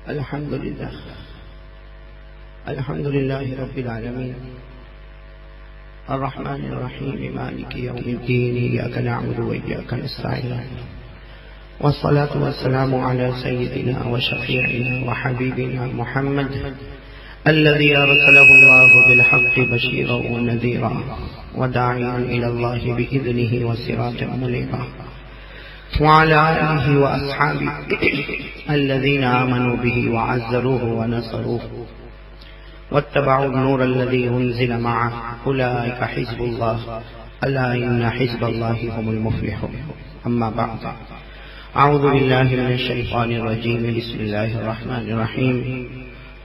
الحمد لله رب العالمين الرحمن الرحيم مالك يوم الدين إياك نعبد وإياك نستعين والصلاة والسلام على سيدنا وشفيعنا وحبيبنا محمد الذي أرسله الله بالحق بشيرا ونذيرا وداعيا إلى الله بإذنه وسراجا منيرا وعلى آله وأصحابه الذين آمنوا به وعزروه ونصروه واتبعوا النور الذي أنزل معه أولئك حزب الله ألا إن حزب الله هم المفلحون. أما بعد، أعوذ بالله من الشيطان الرجيم. بسم الله الرحمن الرحيم.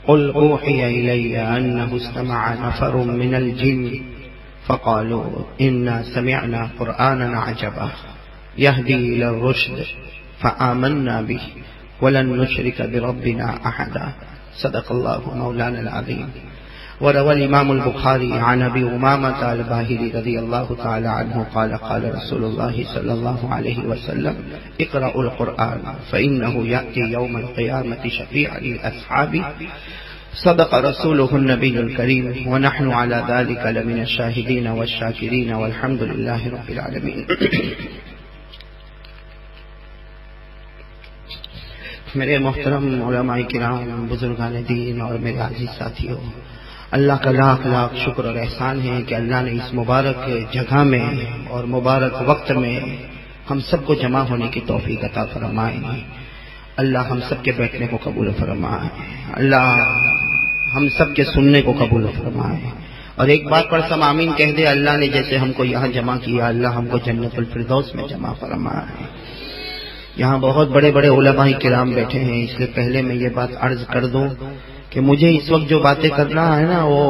قل أوحي إلي أنه استمع نفر من الجن فقالوا إنا سمعنا قرآنا عجبا يهدي إلى الرشد فآمنا به ولن نشرك بربنا أحدا. صدق الله مولانا العظيم. وروى الإمام البخاري عن أبي أمامة الباهلي رضي الله تعالى عنه قال قال رسول الله صلى الله عليه وسلم اقرأوا القرآن فإنه يأتي يوم القيامة شفيعا لأصحابه. صدق رسوله النبي الكريم ونحن على ذلك لمن الشاهدين والشاكرين والحمد لله رب العالمين. میرے محترم علماء کرام، بزرگان دین اور میرے عزیز ساتھیوں، اللہ کا لاکھ لاکھ شکر اور احسان ہے کہ اللہ نے اس مبارک جگہ میں اور مبارک وقت میں ہم سب کو جمع ہونے کی توفیق عطا فرمائے. اللہ ہم سب کے بیٹھنے کو قبول فرمائے. اللہ ہم سب کے سننے کو قبول فرمائے. اور ایک بات پر سب آمین کہہ دے، اللہ نے جیسے ہم کو یہاں جمع کیا، اللہ ہم کو جنت الفردوس میں جمع فرمائے. یہاں بہت بڑے بڑے علماء کرام بیٹھے ہیں، اس لیے پہلے میں یہ بات عرض کر دوں کہ مجھے اس وقت جو باتیں کرنا ہے نا، وہ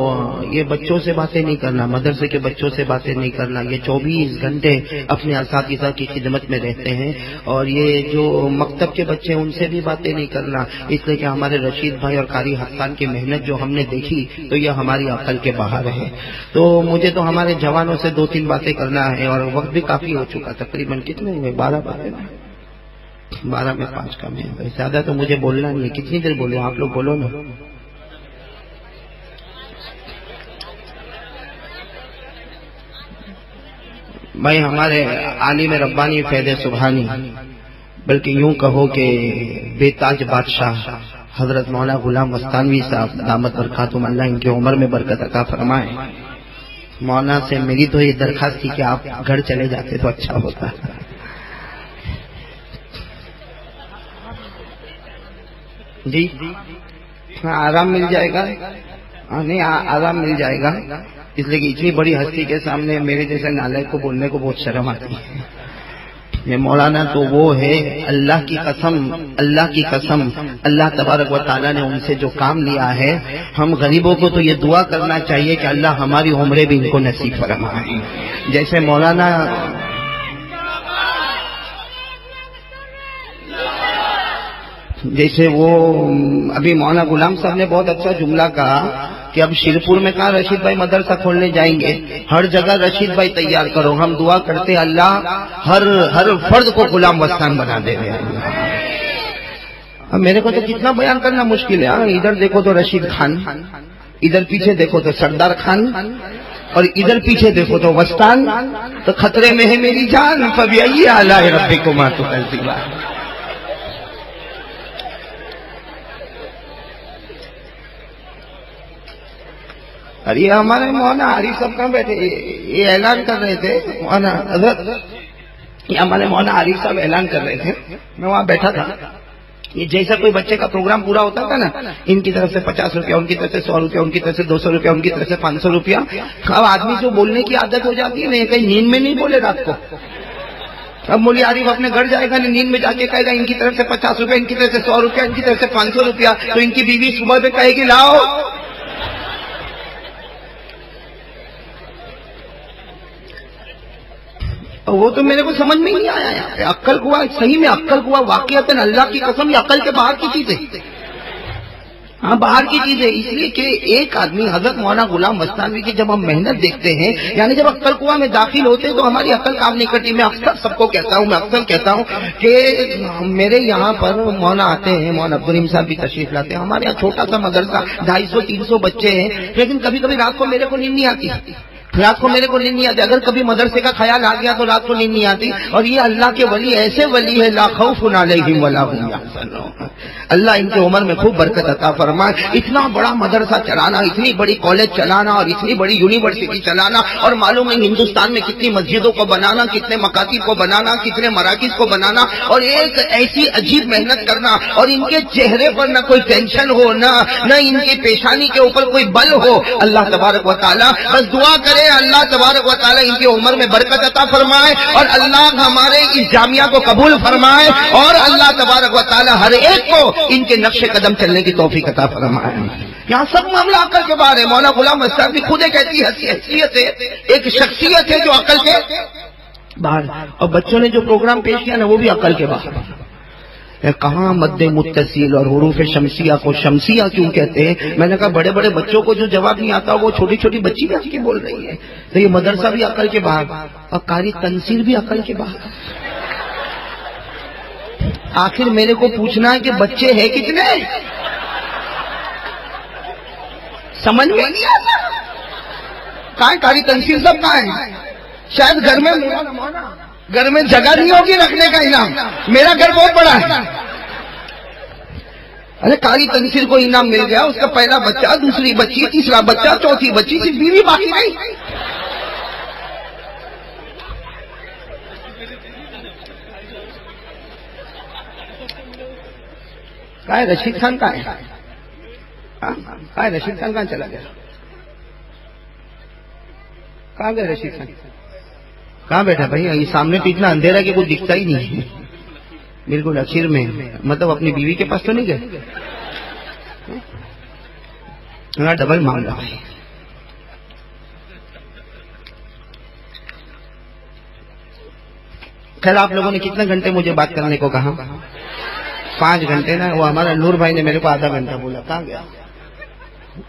یہ بچوں سے باتیں نہیں کرنا، مدرسے کے بچوں سے باتیں نہیں کرنا. یہ 24 گھنٹے اپنے اساتذہ کی خدمت میں رہتے ہیں، اور یہ جو مکتب کے بچے ہیں ان سے بھی باتیں نہیں کرنا، اس لیے کہ ہمارے رشید بھائی اور قاری حسان کی محنت جو ہم نے دیکھی تو یہ ہماری عقل کے باہر ہے. تو مجھے تو ہمارے جوانوں سے 2-3 باتیں کرنا ہے، اور وقت بھی کافی ہو چکا، تقریباً کتنے ہوئے؟ 12 باتیں. 12 میں 5 کم ہے. زیادہ تو مجھے بولنا نہیں ہے. کتنی دیر بولوں؟ آپ لوگ بولو نا. بھائی ہمارے عالم ربانی فیض سبحانی، بلکہ یوں کہو کہ بے تاج بادشاہ حضرت مولانا غلام مستانوی صاحب دامت برکاتہم اللہ ان کی عمر میں برکت عطا فرمائے. مولانا سے میری تو یہ درخواست تھی کہ آپ گھر چلے جاتے تو اچھا ہوتا. جی آرام مل جائے گا. نہیں آرام مل جائے گا، اس لیے کہ اتنی بڑی ہستی کے سامنے میرے جیسے نالائق کو بولنے کو بہت شرم آتی ہے. یہ مولانا تو وہ ہے، اللہ کی قسم، اللہ کی قسم، اللہ تبارک و تعالیٰ نے ان سے جو کام لیا ہے، ہم غریبوں کو تو یہ دعا کرنا چاہیے کہ اللہ ہماری عمریں بھی ان کو نصیب فرمائے. جیسے مولانا جیسے وہ ابھی مولانا غلام صاحب نے بہت اچھا جملہ کہا کہ اب شیرپور میں کہا رشید بھائی مدرسہ کھولنے جائیں گے، ہر جگہ رشید بھائی تیار کرو. ہم دعا کرتے اللہ ہر فرد کو غلام وستان بنا دے رہے ہیں. اب میرے کو تو کتنا بیان کرنا مشکل ہے. ادھر دیکھو تو رشید خان، ادھر پیچھے دیکھو تو سردار خان، اور ادھر پیچھے دیکھو تو وستان. تو خطرے میں ہے میری جان، فبأي آلاء ربكما تكذبان. اور یہ ہمارے مولانا عارف صاحب کہاں بیٹھے؟ یہ اعلان کر رہے تھے مولانا حضرت، یہ ہمارے مولانا عارف صاحب اعلان کر رہے تھے، میں وہاں بیٹھا تھا. یہ جیسا کوئی بچے کا پروگرام پورا ہوتا تھا نا، ان کی طرف سے 50 روپیہ، ان کی طرف سے 100 روپیہ، ان کی طرف سے 200 روپیہ، ان کی طرف سے 500 روپیہ. اب آدمی جو بولنے کی عادت ہو جاتی ہے نا، کہیں نیند میں نہیں بولے رات کو. اب مولی عارف اپنے گھر جائے گا، نیند میں جا کے کہے گا ان کی طرف سے 50 روپیہ، ان کی طرف سے 100 روپیہ، ان کی طرف سے 500 روپیہ. تو ان کی بیوی صبح پہ کہے گی لاؤ. وہ تو میرے کو سمجھ میں نہیں آیا. عقل ہوا، صحیح میں عقل ہوا، واقعتاً اللہ کی قسم یہ عقل کے باہر کی چیز ہے. ہاں باہر کی چیز ہے، اس لیے کہ ایک آدمی حضرت مولانا غلام مستانوی کی جب ہم محنت دیکھتے ہیں، یعنی جب عقل کنواں میں داخل ہوتے ہیں تو ہماری عقل کام نہیں کرتی. میں اکثر سب کو کہتا ہوں، میں اکثر کہتا ہوں کہ میرے یہاں پر مولانا آتے ہیں، مولانا عبدالرحیم صاحب بھی تشریف لاتے ہیں. ہمارے یہاں چھوٹا سا مدرسہ 250-300 بچے ہیں، لیکن کبھی کبھی رات کو میرے کو نیند نہیں آتی. رات کو میرے کو نیند نہیں آتی. اگر کبھی مدرسے کا خیال آ گیا تو رات کو نیند نہیں آتی. اور یہ اللہ کے ولی ایسے ولی ہے، لا خوف علیہم ولا هم يحزنون. اللہ ان کی عمر میں خوب برکت عطا فرمائے. اتنا بڑا مدرسہ چلانا، اتنی بڑی کالج چلانا اور اتنی بڑی یونیورسٹی چلانا، اور معلوم ہے ہندوستان میں کتنی مسجدوں کو بنانا، کتنے مکاتب کو بنانا، کتنے مراکز کو بنانا، اور ایک ایسی عجیب محنت کرنا، اور ان کے چہرے پر نہ کوئی ٹینشن ہو، نہ ان کی پیشانی کے اوپر کوئی بل ہو. اللہ تبارک و تعالی بس دعا کرے اللہ تبارک و تعالی ان کی عمر میں برکت عطا فرمائے، اور اللہ ہمارے اس جامعہ کو قبول فرمائے، اور اللہ تبارک و تعالی ہر ایک کو ان کے نقش قدم چلنے کی توفیق عطا فرمائے. یہاں سب معاملہ عقل کے بارے ہے. مولانا غلام مستانوی خود ایک ایسی حیثیت ہے، ایک شخصیت ہے جو عقل کے باہر. اور بچوں نے جو پروگرام پیش کیا نا وہ بھی عقل کے باہر. کہاں مد متصل اور حروف شمسیہ کو شمسیہ کیوں کہتے ہیں؟ میں نے کہا بڑے بڑے بچوں کو جو جواب نہیں آتا وہ چھوٹی چھوٹی بچی بھی کی بول رہی ہے. تو یہ مدرسہ بھی عقل کے باہر، اور قاری تنصیر بھی عقل کے باہر. آخر میرے کو پوچھنا ہے کہ بچے ہیں کتنے؟ سمجھ میں نہیں آتا. کہاں ہے قاری تنصیر سب کہاں ہے؟ شاید گھر میں جگہ نہیں ہوگی رکھنے کا انعام. میرا گھر بہت بڑا ہے. ارے قاری تنصیر کو انعام مل گیا، اس کا پہلا بچہ، دوسری بچی، تیسرا بچہ، چوتھی بچی، صرف بیوی باقی نہیں. کہاں ہے رشید خان؟ کہاں ہے رشید خان؟ کہاں چلا گیا؟ کہاں گیا رشید خان؟ کہاں بیٹھا بھائی؟ یہ سامنے تو اتنا اندھیرا کہ کچھ دکھتا ہی نہیں ہے. بالکل اخیر میں، مطلب اپنی بیوی کے پاس تو نہیں گئے؟ ڈبل معاملہ. خیر آپ لوگوں نے کتنے گھنٹے مجھے بات کرنے کو کہا؟ 5 گھنٹے نا. وہ ہمارا نور بھائی نے میرے کو آدھا گھنٹہ بولا. کہاں گیا؟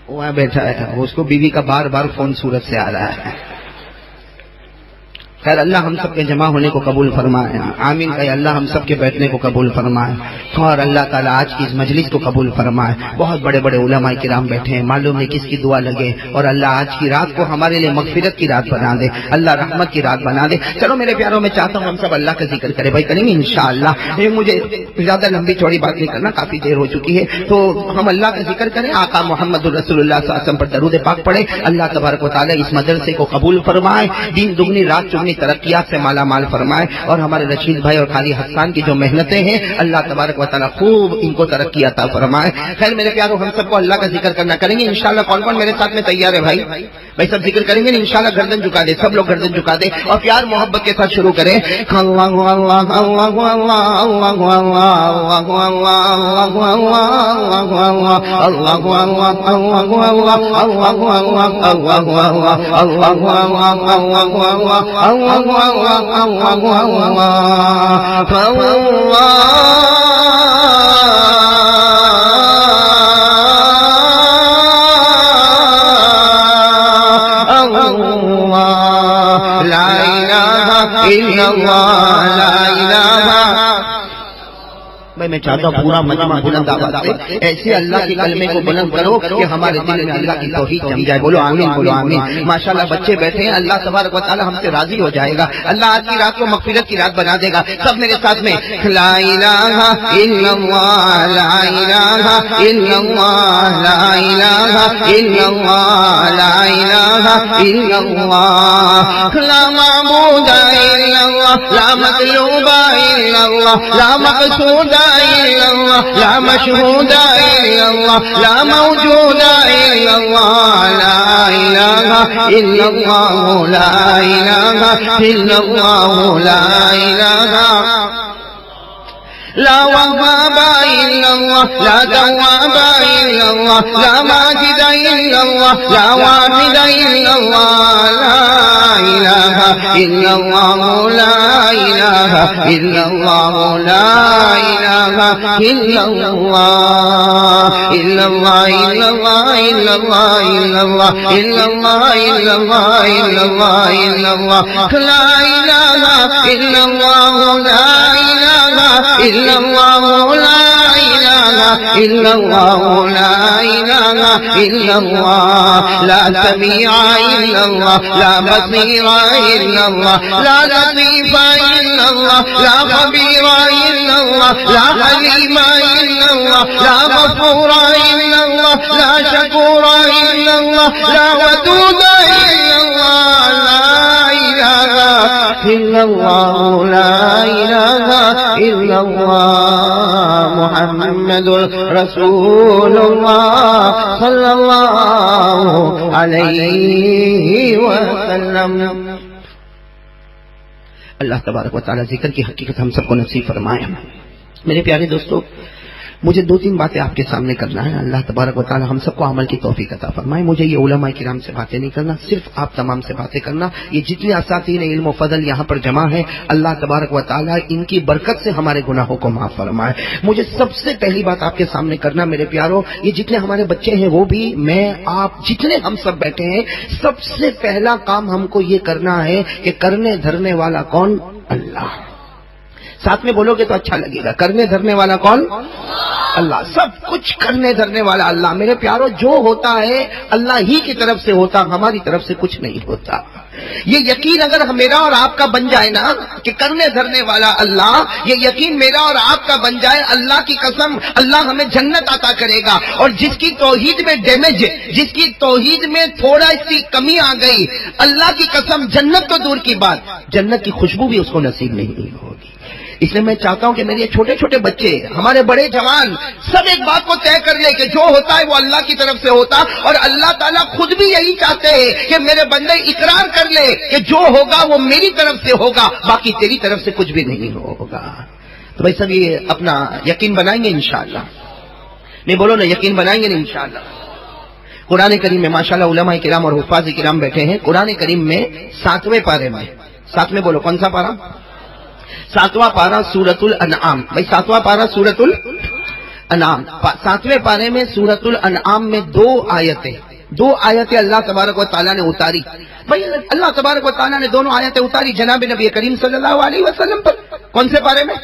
وہاں بیٹھا ہے. اس کو بیوی کا بار بار فون صورت سے آ رہا ہے. خیر اللہ ہم سب کے جمع ہونے کو قبول فرمائے. آمین کہ اللہ ہم سب کے بیٹھنے کو قبول فرمائے، اور اللہ تعالیٰ آج کی اس مجلس کو قبول فرمائے. بہت بڑے بڑے علماء کرام بیٹھے ہیں، معلوم ہے کس کی دعا لگے، اور اللہ آج کی رات کو ہمارے لیے مغفرت کی رات بنا دے، اللہ رحمت کی رات بنا دے. چلو میرے پیاروں، میں چاہتا ہوں ہم سب اللہ کا ذکر کریں. بھائی کریں گے انشاءاللہ. مجھے زیادہ لمبی چوڑی بات نہیں کرنا، کافی دیر ہو چکی ہے، تو ہم اللہ کا ذکر کریں. آقا محمد الرسول اللہ صلی اللہ علیہ وسلم پر درود پاک پڑھیں. اللہ تبارک و تعالیٰ اس مدرسے کو قبول فرمائے، دین دگنی رات چگنی ترقیات سے مالا مال فرمائے، اور ہمارے رشید بھائی اور قاری حسان کی جو محنتیں ہیں اللہ تبارک و تعالیٰ خوب ان کو ترقی عطا فرمائے. خیر میرے پیاروں، ہم سب کو اللہ کا ذکر کرنا کریں گے انشاءاللہ. کون کون میرے ساتھ میں تیار ہے بھائی؟ بھائی سب ذکر کریں گے انشاءاللہ. گردن جھکا دے، سب لوگ گردن جھکا دے، اور پیار محبت کے ساتھ شروع کریں. اللہ اللہ اللہ بھائی میں چاہتا ہوں پورا مجمع بلند آواز سے ایسے اللہ کے کلمے کو بلند کرو کہ ہمارے دل میں اللہ کی توحید جم جائے. بولو آمین، بولو آمین. ماشاءاللہ بچے بیٹھے ہیں، اللہ تبارک و تعالی ہم سے راضی ہو جائے گا. اللہ آج کی رات کو مغفرت کی رات بنا دے گا. سب میرے ساتھ میں لا الہ الا اللہ، لا الہ الا اللہ، لا الہ الا اللہ، لا الہ الا اللہ، لا معبود الا اللہ، لا مطلوب الا اللہ، لا مقصود الا اللہ، لا مشہود الا اللہ، لا موجود الا اللہ، لا الہ الا اللہ، لا الہ الا اللہ، لا الہ لا وهاب إلا الله لا تواب إلا الله لا ماجد إلا الله لا واحد إلا الله لا إله إلا الله لا إله إلا الله لا إله إلا الله إلا الله إلا الله إلا الله إلا الله إلا الله إلا الله إلا الله إلا الله لا إله إلا الله لا إله إلا الله لا إله إلا الله لا إله إلا الله لا سميع إلا الله لا بصير إلا الله لا لطيف إلا الله لا خبير إلا الله لا حليم إلا الله لا غفور إلا الله لا شكور إلا الله لا ودود إلا الله لا إله إلا الله لا إله إلا الله محمد رسول الله صلى الله عليه وسلم. اللہ تبارک و تعالیٰ ذکر کی حقیقت ہم سب کو نصیب فرمائے. میرے پیارے دوستو، مجھے 2-3 باتیں آپ کے سامنے کرنا ہے. اللہ تبارک و تعالیٰ ہم سب کو عمل کی توفیق عطا فرمائے. مجھے یہ علماء کرام سے باتیں نہیں کرنا، صرف آپ تمام سے باتیں کرنا. یہ جتنے اساتذہ علم و فضل یہاں پر جمع ہے، اللہ تبارک و تعالیٰ ان کی برکت سے ہمارے گناہوں کو معاف فرمائے. مجھے سب سے پہلی بات آپ کے سامنے کرنا میرے پیاروں، یہ جتنے ہمارے بچے ہیں وہ بھی، میں، آپ، جتنے ہم سب بیٹھے ہیں، سب سے پہلا کام ہم کو یہ کرنا ہے کہ کرنے دھرنے والا کون؟ اللہ. ساتھ میں بولو گے تو اچھا لگے گا. کرنے دھرنے والا کون؟ اللہ. سب کچھ کرنے دھرنے والا اللہ. میرے پیاروں، جو ہوتا ہے اللہ ہی کی طرف سے ہوتا، ہماری طرف سے کچھ نہیں ہوتا. یہ یقین اگر میرا اور آپ کا بن جائے نا کہ کرنے دھرنے والا اللہ، یہ یقین میرا اور آپ کا بن جائے، اللہ کی قسم اللہ ہمیں جنت عطا کرے گا. اور جس کی توحید میں ڈیمیج، جس کی توحید میں تھوڑا سی کمی آ گئی، اللہ کی قسم جنت تو دور کی بات، جنت کی خوشبو بھی اس کو نصیب نہیں ہوگی. اس لیے میں چاہتا ہوں کہ میرے یہ چھوٹے چھوٹے بچے، ہمارے بڑے جوان سب ایک بات کو طے کر لے کہ جو ہوتا ہے وہ اللہ کی طرف سے ہوتا، اور اللہ تعالیٰ خود بھی یہی چاہتے ہیں کہ میرے بندے اقرار کر لے کہ جو ہوگا وہ میری طرف سے ہوگا، باقی تیری طرف سے کچھ بھی نہیں ہوگا. تو بھائی سب یہ اپنا یقین بنائیں گے انشاءاللہ. نہیں بولو نا، یقین بنائیں گے نا انشاءاللہ. قرآن کریم میں ماشاءاللہ علماء کرام اور حفاظ کرام بیٹھے ہیں. قرآن کریم میں 7ویں پارے میں، ساتھ میں بولو کون سا پارا؟ 7واں پارہ سورۃ الانعام. بھائی 7واں پارہ سورۃ الانعام. 7ویں پارے میں سورۃ الانعام میں 2 آیتیں اللہ تبارک و تعالیٰ نے اتاری. بھائی اللہ تبارک و تعالیٰ نے دونوں آیتیں اتاری جناب نبی کریم صلی اللہ علیہ وسلم پر. کون سے پارے میں؟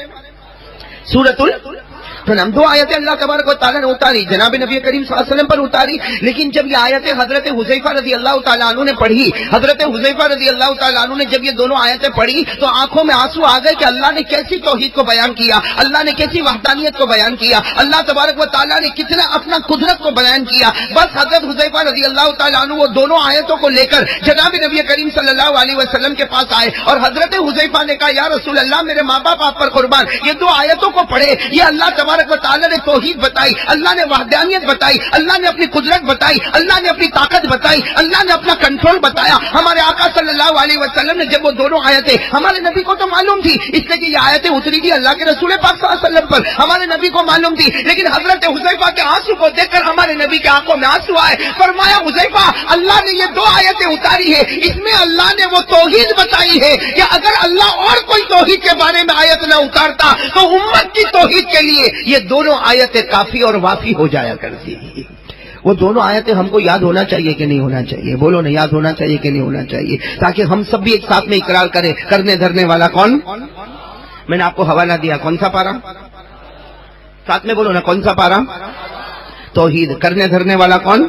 سورۃ الانعام. 2 آیتیں اللہ تبارک و تعالیٰ نے اتاری، جناب نبی کریم صلی اللہ علیہ وسلم پر اتاری. لیکن جب یہ آیتیں حضرت حذیفہ رضی اللہ تعالیٰ عنہ نے پڑھی، حضرت حذیفہ رضی اللہ تعالیٰ عنہ نے جب یہ دونوں آیتیں پڑھی تو آنکھوں میں آنسو آ گئے کہ اللہ نے کیسی توحید کو بیان کیا، اللہ نے کیسی وحدانیت کو بیان کیا، اللہ تبارک و تعالیٰ نے کتنا اپنا قدرت کو بیان کیا. بس حضرت حذیفہ رضی اللہ تعالیٰ عنہ وہ دونوں آیتوں کو لے کر جناب نبی کریم صلی اللہ علیہ وسلم کے پاس آئے اور حضرت حذیفہ نے کہا یا رسول اللہ، میرے ماں باپ آپ پر قربان، یہ 2 آیتوں کو پڑھے، یہ اللہ تبارک و تعالیٰ نے توحید بتائی، اللہ نے وحدانیت بتائی، اللہ نے اپنی قدرت بتائی، اللہ نے اپنی طاقت بتائی، اللہ نے اپنا کنٹرول بتایا. ہمارے آقا صلی اللہ علیہ وسلم نے جب وہ دونوں آیتیں، ہمارے نبی کو تو معلوم تھی اس لیے کہ یہ آیتیں اتری تھی اللہ کے رسول پاک صلی اللہ علیہ وسلم پر، ہمارے نبی کو معلوم تھی. لیکن حضرت حذیفہ کے آنسو کو دیکھ کر ہمارے نبی کے آنکھوں میں آنسو آئے. فرمایا حذیفہ، اللہ نے یہ 2 آیتیں اتاری ہے، اس میں اللہ نے وہ توحید بتائی ہے کہ اگر اللہ اور کوئی توحید کے بارے میں آیت نہ اتارتا تو امت کی توحید کے لیے یہ دونوں آیتیں کافی اور وافی ہو جایا کرتی. وہ دونوں آیتیں ہم کو یاد ہونا چاہیے کہ نہیں ہونا چاہیے؟ بولو نا، یاد ہونا چاہیے کہ نہیں ہونا چاہیے؟ تاکہ ہم سب بھی ایک ساتھ میں اقرار کریں کرنے دھرنے والا کون؟ میں نے آپ کو حوالہ دیا، کون سا پارا؟ ساتھ میں بولو نا، کون سا پارا؟ توحید. کرنے دھرنے والا کون؟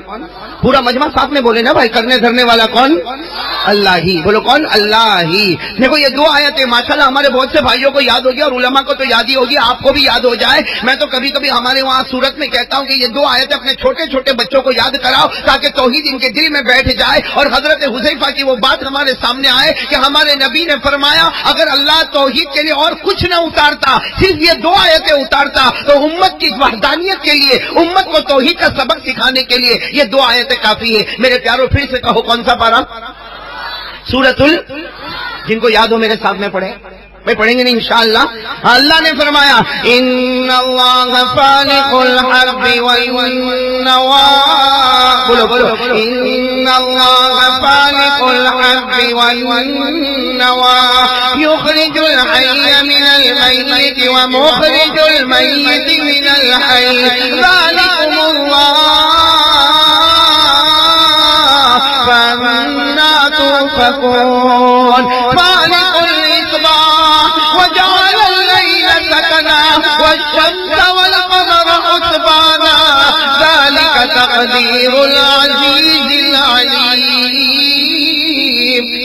پورا مجمع ساتھ میں بولے نا بھائی. کرنے دھرنے والا کون؟ اللہ ہی. بولو کون؟ اللہ ہی. دیکھو یہ 2 آیتیں ماشاءاللہ ہمارے بہت سے بھائیوں کو یاد ہوگی اور علماء کو تو یاد ہی ہوگی، آپ کو بھی یاد ہو جائے. میں تو کبھی کبھی ہمارے وہاں صورت میں کہتا ہوں کہ یہ 2 آیتیں اپنے چھوٹے چھوٹے بچوں کو یاد کراؤ تاکہ توحید ان کے دل میں بیٹھ جائے اور حضرت حذیفہ کی وہ بات ہمارے سامنے آئے کہ ہمارے نبی نے فرمایا اگر اللہ توحید کے لیے اور کچھ نہ اتارتا، صرف یہ 2 آیتیں اتارتا تو امت کی وحدانیت کے لیے، امت کو توحید کا سبق سکھانے کے لیے یہ 2 آیتیں کافی ہے. میرے پیاروں پھر سے کہو کون سا پارا؟ سورۃ جن کو یاد ہو میرے ساتھ میں پڑھے. بھائی پڑھیں گے نہیں انشاءاللہ. اللہ نے فرمایا ان اللہ فالق الحب والنوى. بولو بولو ان اللہ فالق الحب والنوى يخرج الحي من الميت ومخرج الميت من الحي ذلكم الله فأنا تؤفكون. فالق الإصباح وجعل الليل سكنا والشمس والقمر حسبانا ذلك تقدير العزيز العليم.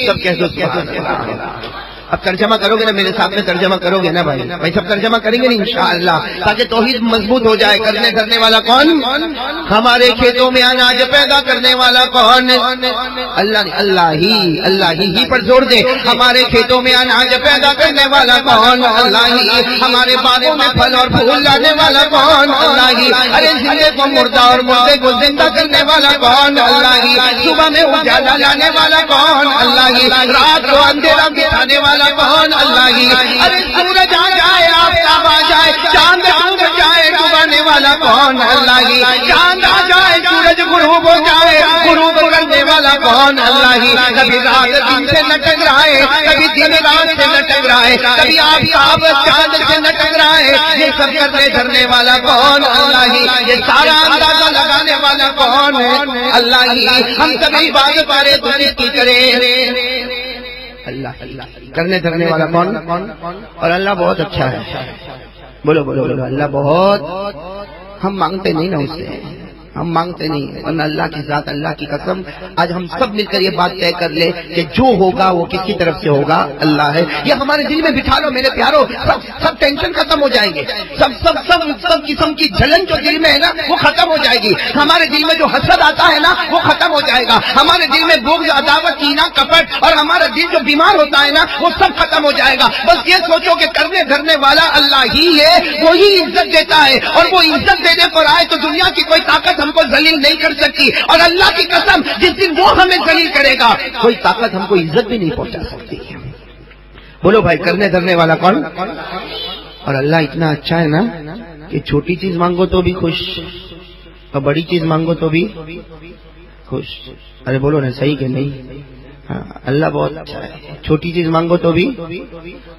سب کہہ دو سبحان اللہ. اب ترجمہ کرو گے نا میرے ساتھ میں؟ ترجمہ کرو گے نا بھائی؟ بھائی سب ترجمہ کریں گے نا انشاءاللہ تاکہ توحید مضبوط ہو جائے. کرنے دھرنے والا کون؟ ہمارے کھیتوں میں اناج پیدا کرنے والا کون؟ اللہ نے. اللہ ہی پر زور دے. ہمارے کھیتوں میں اناج پیدا کرنے والا کون؟ اللہ ہی. ہمارے باغوں میں پھل اور پھول لانے والا کون؟ اللہ ہی. ارے زندے کو مردہ اور مردے کو زندہ کرنے والا کون؟ اللہ ہی. صبح میں اجالا لانے والا کون؟ اللہ ہی. رات کو اندھیرا بٹھانے والا کون؟ اللہ ہی. ارے سورج آ جائے آفتاب آ جائے چاند ڈوب جائے ڈبانے والا کون؟ اللہ ہی. چاند آ جائے سورج غروب ہو جائے غروب کرنے والا کون؟ اللہ ہی. کبھی رات دن سے نہ ٹکرائے کبھی دن رات سے نہ ٹکرائے کبھی آفتاب چاند سے نہ ٹکرائے. یہ سب کرنے دھرنے والا کون؟ اللہ ہی. یہ سارا اندازہ لگانے والا کون ہے؟ اللہ ہی. ہم سبھی بات پارے تو کی کریں اللہ. کرنے دھرنے والا کون؟ اور اللہ بہت اچھا ہے. بولو بولو بولو اللہ بہت. ہم مانگتے نہیں نا اس سے, ہم مانگتے نہیں, ورنہ اللہ کی ذات, اللہ کی قسم آج ہم سب مل کر یہ بات طے کر لے کہ جو ہوگا وہ کس کی طرف سے ہوگا, اللہ ہے. یہ ہمارے دل میں بٹھا لو میرے پیارو, سب ٹینشن ختم ہو جائیں گے, سب قسم کی جلن جو دل میں ہے نا وہ ختم ہو جائے گی. ہمارے دل میں جو حسد آتا ہے نا وہ ختم ہو جائے گا. ہمارے دل میں بغض, عداوت, کینہ, کپٹ اور ہمارا دل جو بیمار ہوتا ہے نا وہ سب ختم ہو جائے گا. بس یہ سوچو کہ کرنے دھرنے والا اللہ ہی ہے, وہی عزت دیتا ہے, اور وہ عزت دینے پر آئے تو دنیا کی کوئی طاقت ہم کو ذلیل نہیں کر سکتی. اور اللہ کی قسم جس دن وہ ہمیں ذلیل کرے گا کوئی طاقت ہم کو عزت بھی نہیں پہنچا سکتی. بولو بھائی کرنے دھرنے والا کون؟ اور اللہ اتنا اچھا ہے نا کہ چھوٹی چیز مانگو تو بھی خوش اور بڑی چیز مانگو تو بھی خوش. ارے بولو نا صحیح کہ نہیں؟ ہاں اللہ بہت اچھا ہے. چھوٹی چیز مانگو تو بھی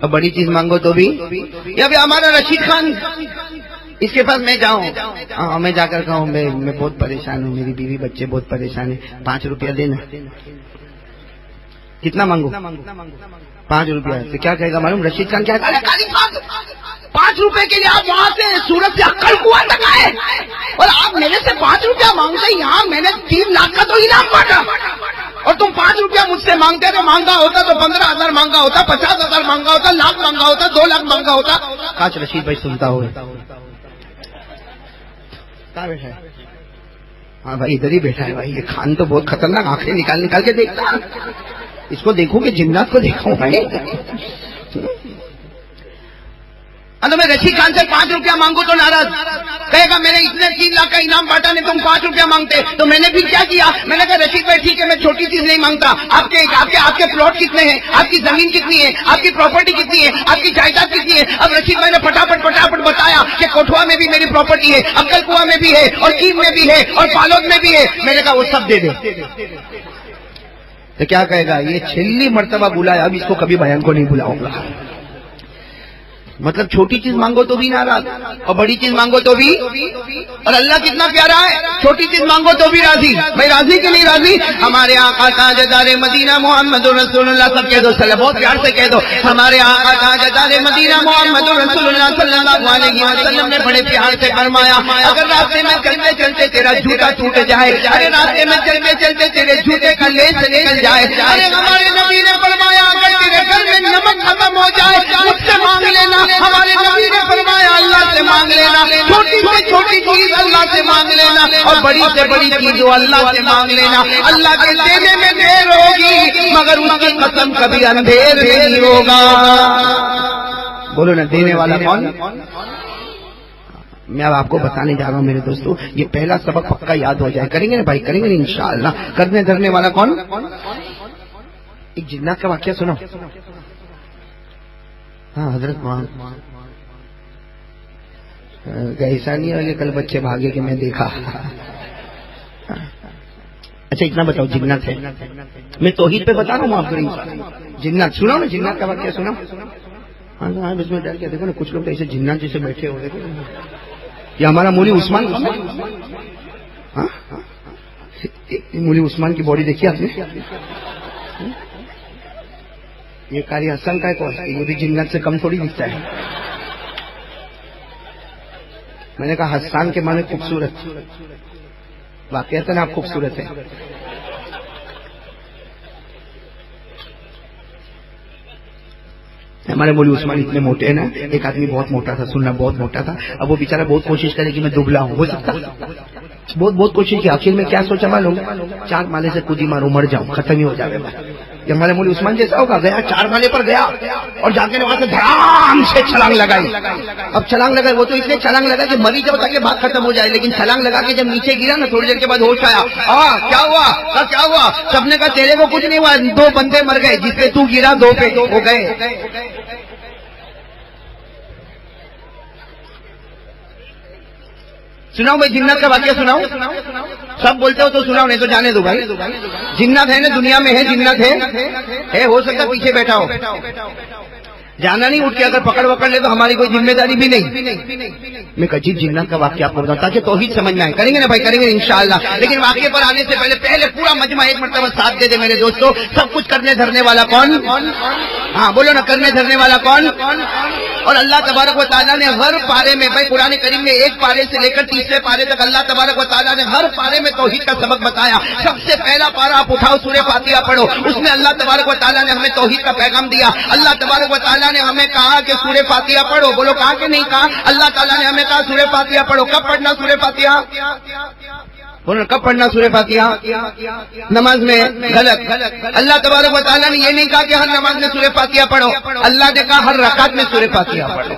اور بڑی چیز مانگو تو بھی. یا بھی ہمارا رشید خان, اس کے پاس میں جاؤں, میں جا کر کہوں میں بہت پریشان ہوں, میری بیوی بچے بہت پریشان ہیں, 5 روپیہ دینا. کتنا مانگو؟ 5 روپیہ. تو کیا کہے گا معلوم رشید خان؟ کیا 5 روپے کے لیے آپ وہاں سے سورت سے عقل کنواں تک آئے اور آپ میرے سے 5 روپیہ مانگتے. یہاں میں نے 3 لاکھ کا تو انعام بانٹا اور تم 5 روپیہ مجھ سے مانگتے رہے. مانگا ہوتا تو 15,000 مانگا ہوتا, 50,000 مانگا ہوتا, لاکھ مانگا ہوتا, 2 لاکھ مانگا ہوتا. کاش رشید بھائی سنتا ہو. بیٹھا ہے؟ ہاں بھائی ادھر ہی بیٹھا ہے. بھائی یہ خان تو بہت خطرناک, آنکھیں نکال کے دیکھتا. اس کو دیکھوں کہ جنات کو دیکھوں بھائی. تو میں رشید خان سے 5 روپیہ مانگوں تو ناراض کہے گا میں نے اتنے 3 لاکھ کا انعام بانٹا نہیں, تم 5 روپیہ مانگتے. تو میں نے پھر کیا کیا؟ میں نے کہا رشید بھائی ٹھیک ہے میں چھوٹی چیز نہیں مانگتا. آپ کے پلاٹ کتنے ہیں, آپ کی زمین کتنی ہے, آپ کی پراپرٹی کتنی ہے, آپ کی جائیداد کتنی ہے. اب رشید بھائی نے پٹاپٹ بتایا کہ کوٹھوا میں بھی میری پراپرٹی ہے, عقل کنواں میں بھی ہے, اور کیم میں بھی ہے, اور پالوت میں بھی ہے. میں نے کہا وہ سب دے دے. تو کیا کہے گا یہ چھلی مرتبہ بلایا, اب اس کو کبھی بیان کو نہیں بلاؤں گا. مطلب چھوٹی چیز مانگو تو بھی ناراض اور بڑی چیز مانگو تو بھی. اور اللہ کتنا پیارا ہے, چھوٹی چیز مانگو تو بھی راضی. بھائی راضی کہ نہیں راضی؟ ہمارے آقا تاجدار مدینہ محمد رسول اللہ, سب کہہ دو بہت پیار سے کہہ دو, ہمارے آقا تاجدار مدینہ محمد رسول اللہ صلی اللہ علیہ وسلم نے بڑے پیار سے فرمایا اگر راستے میں چلتے چلتے تیرا جوتا ٹوٹ جائے, ارے راستے میں چلتے چلتے تیرے جوتے کا لیس نکل جائے, ارے ہمارے نبی نے فرمایا اگر تیرے گھر میں نمک ختم ہو جائے مجھ سے مانگ لینا. ہمارے نبی نے فرمایا اللہ سے مانگ لینا, چھوٹی سے چھوٹی چیز اللہ سے مانگ لینا, اور بڑی سے بڑی چیز اللہ سے مانگ لینا. اللہ کے دینے میں دیر ہوگی مگر اس کی قسم کبھی اندھیر نہیں ہوگا. بولو نا دینے والا کون؟ میں اب آپ کو بتانے جا رہا ہوں میرے دوستو, یہ پہلا سبق پکا یاد ہو جائے. کریں گے نا بھائی, کریں گے نا انشاءاللہ. کرنے دھرنے والا کون؟ ایک جنات کا واقعہ سنو. ہاں حضرت وہاں ایسا نہیں ہے کل بچے بھاگے کہ میں دیکھا. اچھا اتنا بتاؤ جنت ہے, میں توحید پہ بتا رہا ہوں آپ کو. جنت سنا نا, جنت کا واقعہ سنا. ہاں ہاں اس میں ڈر کیا, دیکھو نا کچھ لوگ ایسے جنات جیسے بیٹھے ہوئے. یہ ہمارا مولی عثمان, ہاں مولی عثمان کی باڈی دیکھی آپ نے. یہ قاری حسن کا ہے, یہ بھی جنت سے کم تھوڑی دکھتا ہے. میں نے کہا حسان کے معنی خوبصورت, واقعات آپ خوبصورت ہے. ہمارے مولی عثمان اتنے موٹے ہیں نا, ایک آدمی بہت موٹا تھا, سننا بہت موٹا تھا. اب وہ بیچارہ بہت کوشش کرے کہ میں دبلا ہوں, ہو سکتا بہت کوشش کی. آخر میں کیا سوچا معلوم, 4 مالے سے کودی ماروں مر جاؤں, ختم ہی ہو جائے گا. یہ ہمارے مولی عثمان جیسا ہوگا, گیا 4 مالے پر گیا اور جا کے وہاں سے دھڑام سے چھلانگ لگائی. اب چھلانگ لگائی, وہ تو اس لیے چھلانگ لگا کہ مری جب تک بات ختم ہو جائے, لیکن چھلانگ لگا کے جب نیچے گرا نا تھوڑی دیر کے بعد ہوش آیا. کیا ہوا کیا ہوا؟ سب نے کہا تیرے کو کچھ نہیں ہوا, 2 بندے مر گئے, جس پہ تو گرا 2 پہ ہو گئے. سناؤ بھائی جنت کا واقعہ سناؤ. سب بولتے ہو تو سناؤ, نہیں تو جانے دو بھائی. جنت ہے نا, دنیا میں ہے جنت ہے, ہو سکتا پیچھے بیٹھا ہو, جانا نہیں. اٹھ کے اگر پکڑ وکڑ لے تو ہماری کوئی ذمہ داری بھی نہیں. میں کچی جنت کا واقعہ آپ کو بتاؤں تاکہ توحید سمجھ میں آئے. کریں گے نا بھائی, کریں گے انشاءاللہ. لیکن واقعے پر آنے سے پہلے پورا مجمع ایک مرتبہ ساتھ دے دے میرے دوستوں. سب کچھ کرنے دھرنے والا کون؟ ہاں بولو نا, کرنے دھرنے والا کون؟ اور اللہ تبارک و تعالیٰ نے ہر پارے میں, بھائی قرآن کریم میں 1 پارے سے لے کر 30ویں پارے تک اللہ تبارک و تعالیٰ نے ہر پارے میں توحید کا سبق بتایا. سب سے پہلا پارا آپ اٹھاؤ, سورہ فاتحہ پڑھو. اس میں اللہ تبارک و تعالیٰ نے ہمیں توحید کا پیغام دیا. اللہ تبارک و تعالیٰ نے ہمیں کہا کہ سورہ فاتحہ پڑھو. بولو کہا کہ نہیں کہا؟ اللہ تعالیٰ نے ہمیں کہا سورہ فاتحہ پڑھو. کب پڑھنا سورہ فاتحہ؟ کب پڑھنا سورہ فاتحہ؟ نماز میں. غلط. اللہ تبارک و تعالیٰ نے یہ نہیں کہا کہ ہر نماز میں سورہ فاتحہ پڑھو. اللہ نے کہا ہر رکعت میں سورہ فاتحہ پڑھو,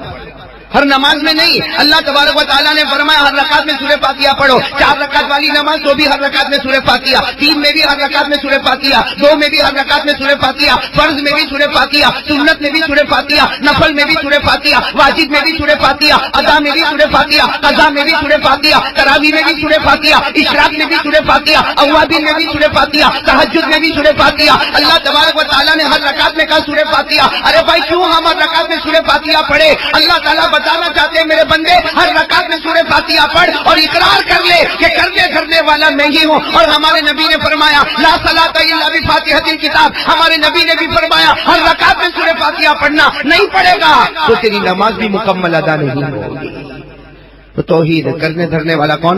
ہر نماز میں نہیں. اللہ تبارک و تعالیٰ نے فرمایا ہر رکعت میں سورہ فاتحہ پڑھو. 4 رکعت والی نماز تو بھی ہر رکعت میں سورہ فاتحہ, 3 میں بھی ہر رکعت میں سورہ فاتحہ, 2 میں بھی ہر رکعت میں سورہ فاتحہ, فرض میں بھی سورہ فاتحہ, سنت میں بھی سورہ فاتحہ, نفل میں بھی سورہ فاتحہ, واجب میں بھی سورہ فاتحہ, ادا میں بھی سورہ فاتحہ, قضا میں بھی سورہ فاتحہ, تراویح میں بھی سورہ فاتحہ, اشراق میں بھی سورہ فاتحہ, اوابین میں بھی سورہ فاتحہ, تہجد میں بھی سورہ فاتحہ. اللہ تبارک و تعالیٰ نے ہر رکعت میں کہا سورہ فاتحہ. ارے بھائی کیوں ہم ہر رکعت میں سورہ فاتحہ پڑھے؟ اللہ تعالیٰ بتانا چاہتے ہیں میرے بندے ہر رکعت میں سورہ فاتحہ پڑھ اور اقرار کر لے کہ کرنے دھرنے والا میں ہی ہوں. اور ہمارے نبی نے فرمایا لا صلاۃ الا بفاتحۃ الکتاب. ہمارے نبی نے بھی فرمایا ہر رکعت میں سورہ فاتحہ پڑھنا. نہیں پڑھے گا تو تیری نماز بھی مکمل ادا نہیں ہوگی. تو توحید کرنے دھرنے والا کون؟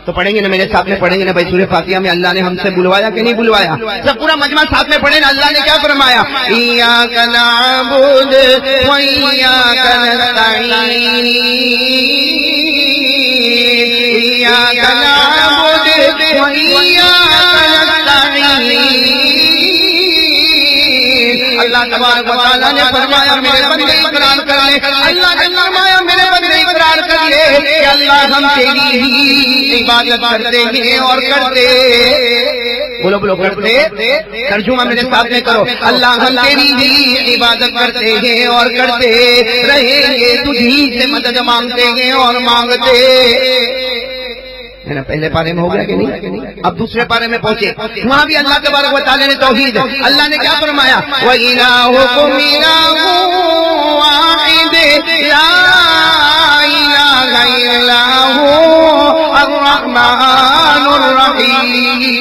تو پڑھیں گے نا میرے ساتھ میں, پڑھیں گے نا بھائی سورہ فاتحہ میں اللہ نے ہم سے بلوایا کہ نہیں بلوایا؟ سب پورا مجمع ساتھ میں پڑھیں نا. اللہ نے کیا فرمایا؟ ایاک نعبد و ایاک نستعین, ایاک نعبد و ایاک نستعین. اللہ تبارک و تعالیٰ نے فرمایا میرے بندے اقرار کر لے. اللہ نے فرمایا میرے بندے اقرار کر لے کہ اللہ ہم تیری ہی عبادت کرتے ہیں اور کرتے. بولو بولو کرتے. ترجمہ میرے سامنے کرو. اللہ ہم تیری ہی عبادت کرتے ہیں اور کرتے رہیں گے, تجھی سے مدد مانگتے ہیں اور مانگتے. ہے نا, پہلے پارے میں ہو گیا کہ نہیں؟ اب دوسرے پارے میں پہنچے, وہاں بھی اللہ تبارک و تعالیٰ نے توحید. اللہ نے کیا فرمایا؟ وَإِلَٰهُكُمْ إِلَٰهٌ وَاحِدٌ لَا إِلَٰهَ إِلَّا هُوَ الرَّحْمَٰنُ الرَّحِيمُ.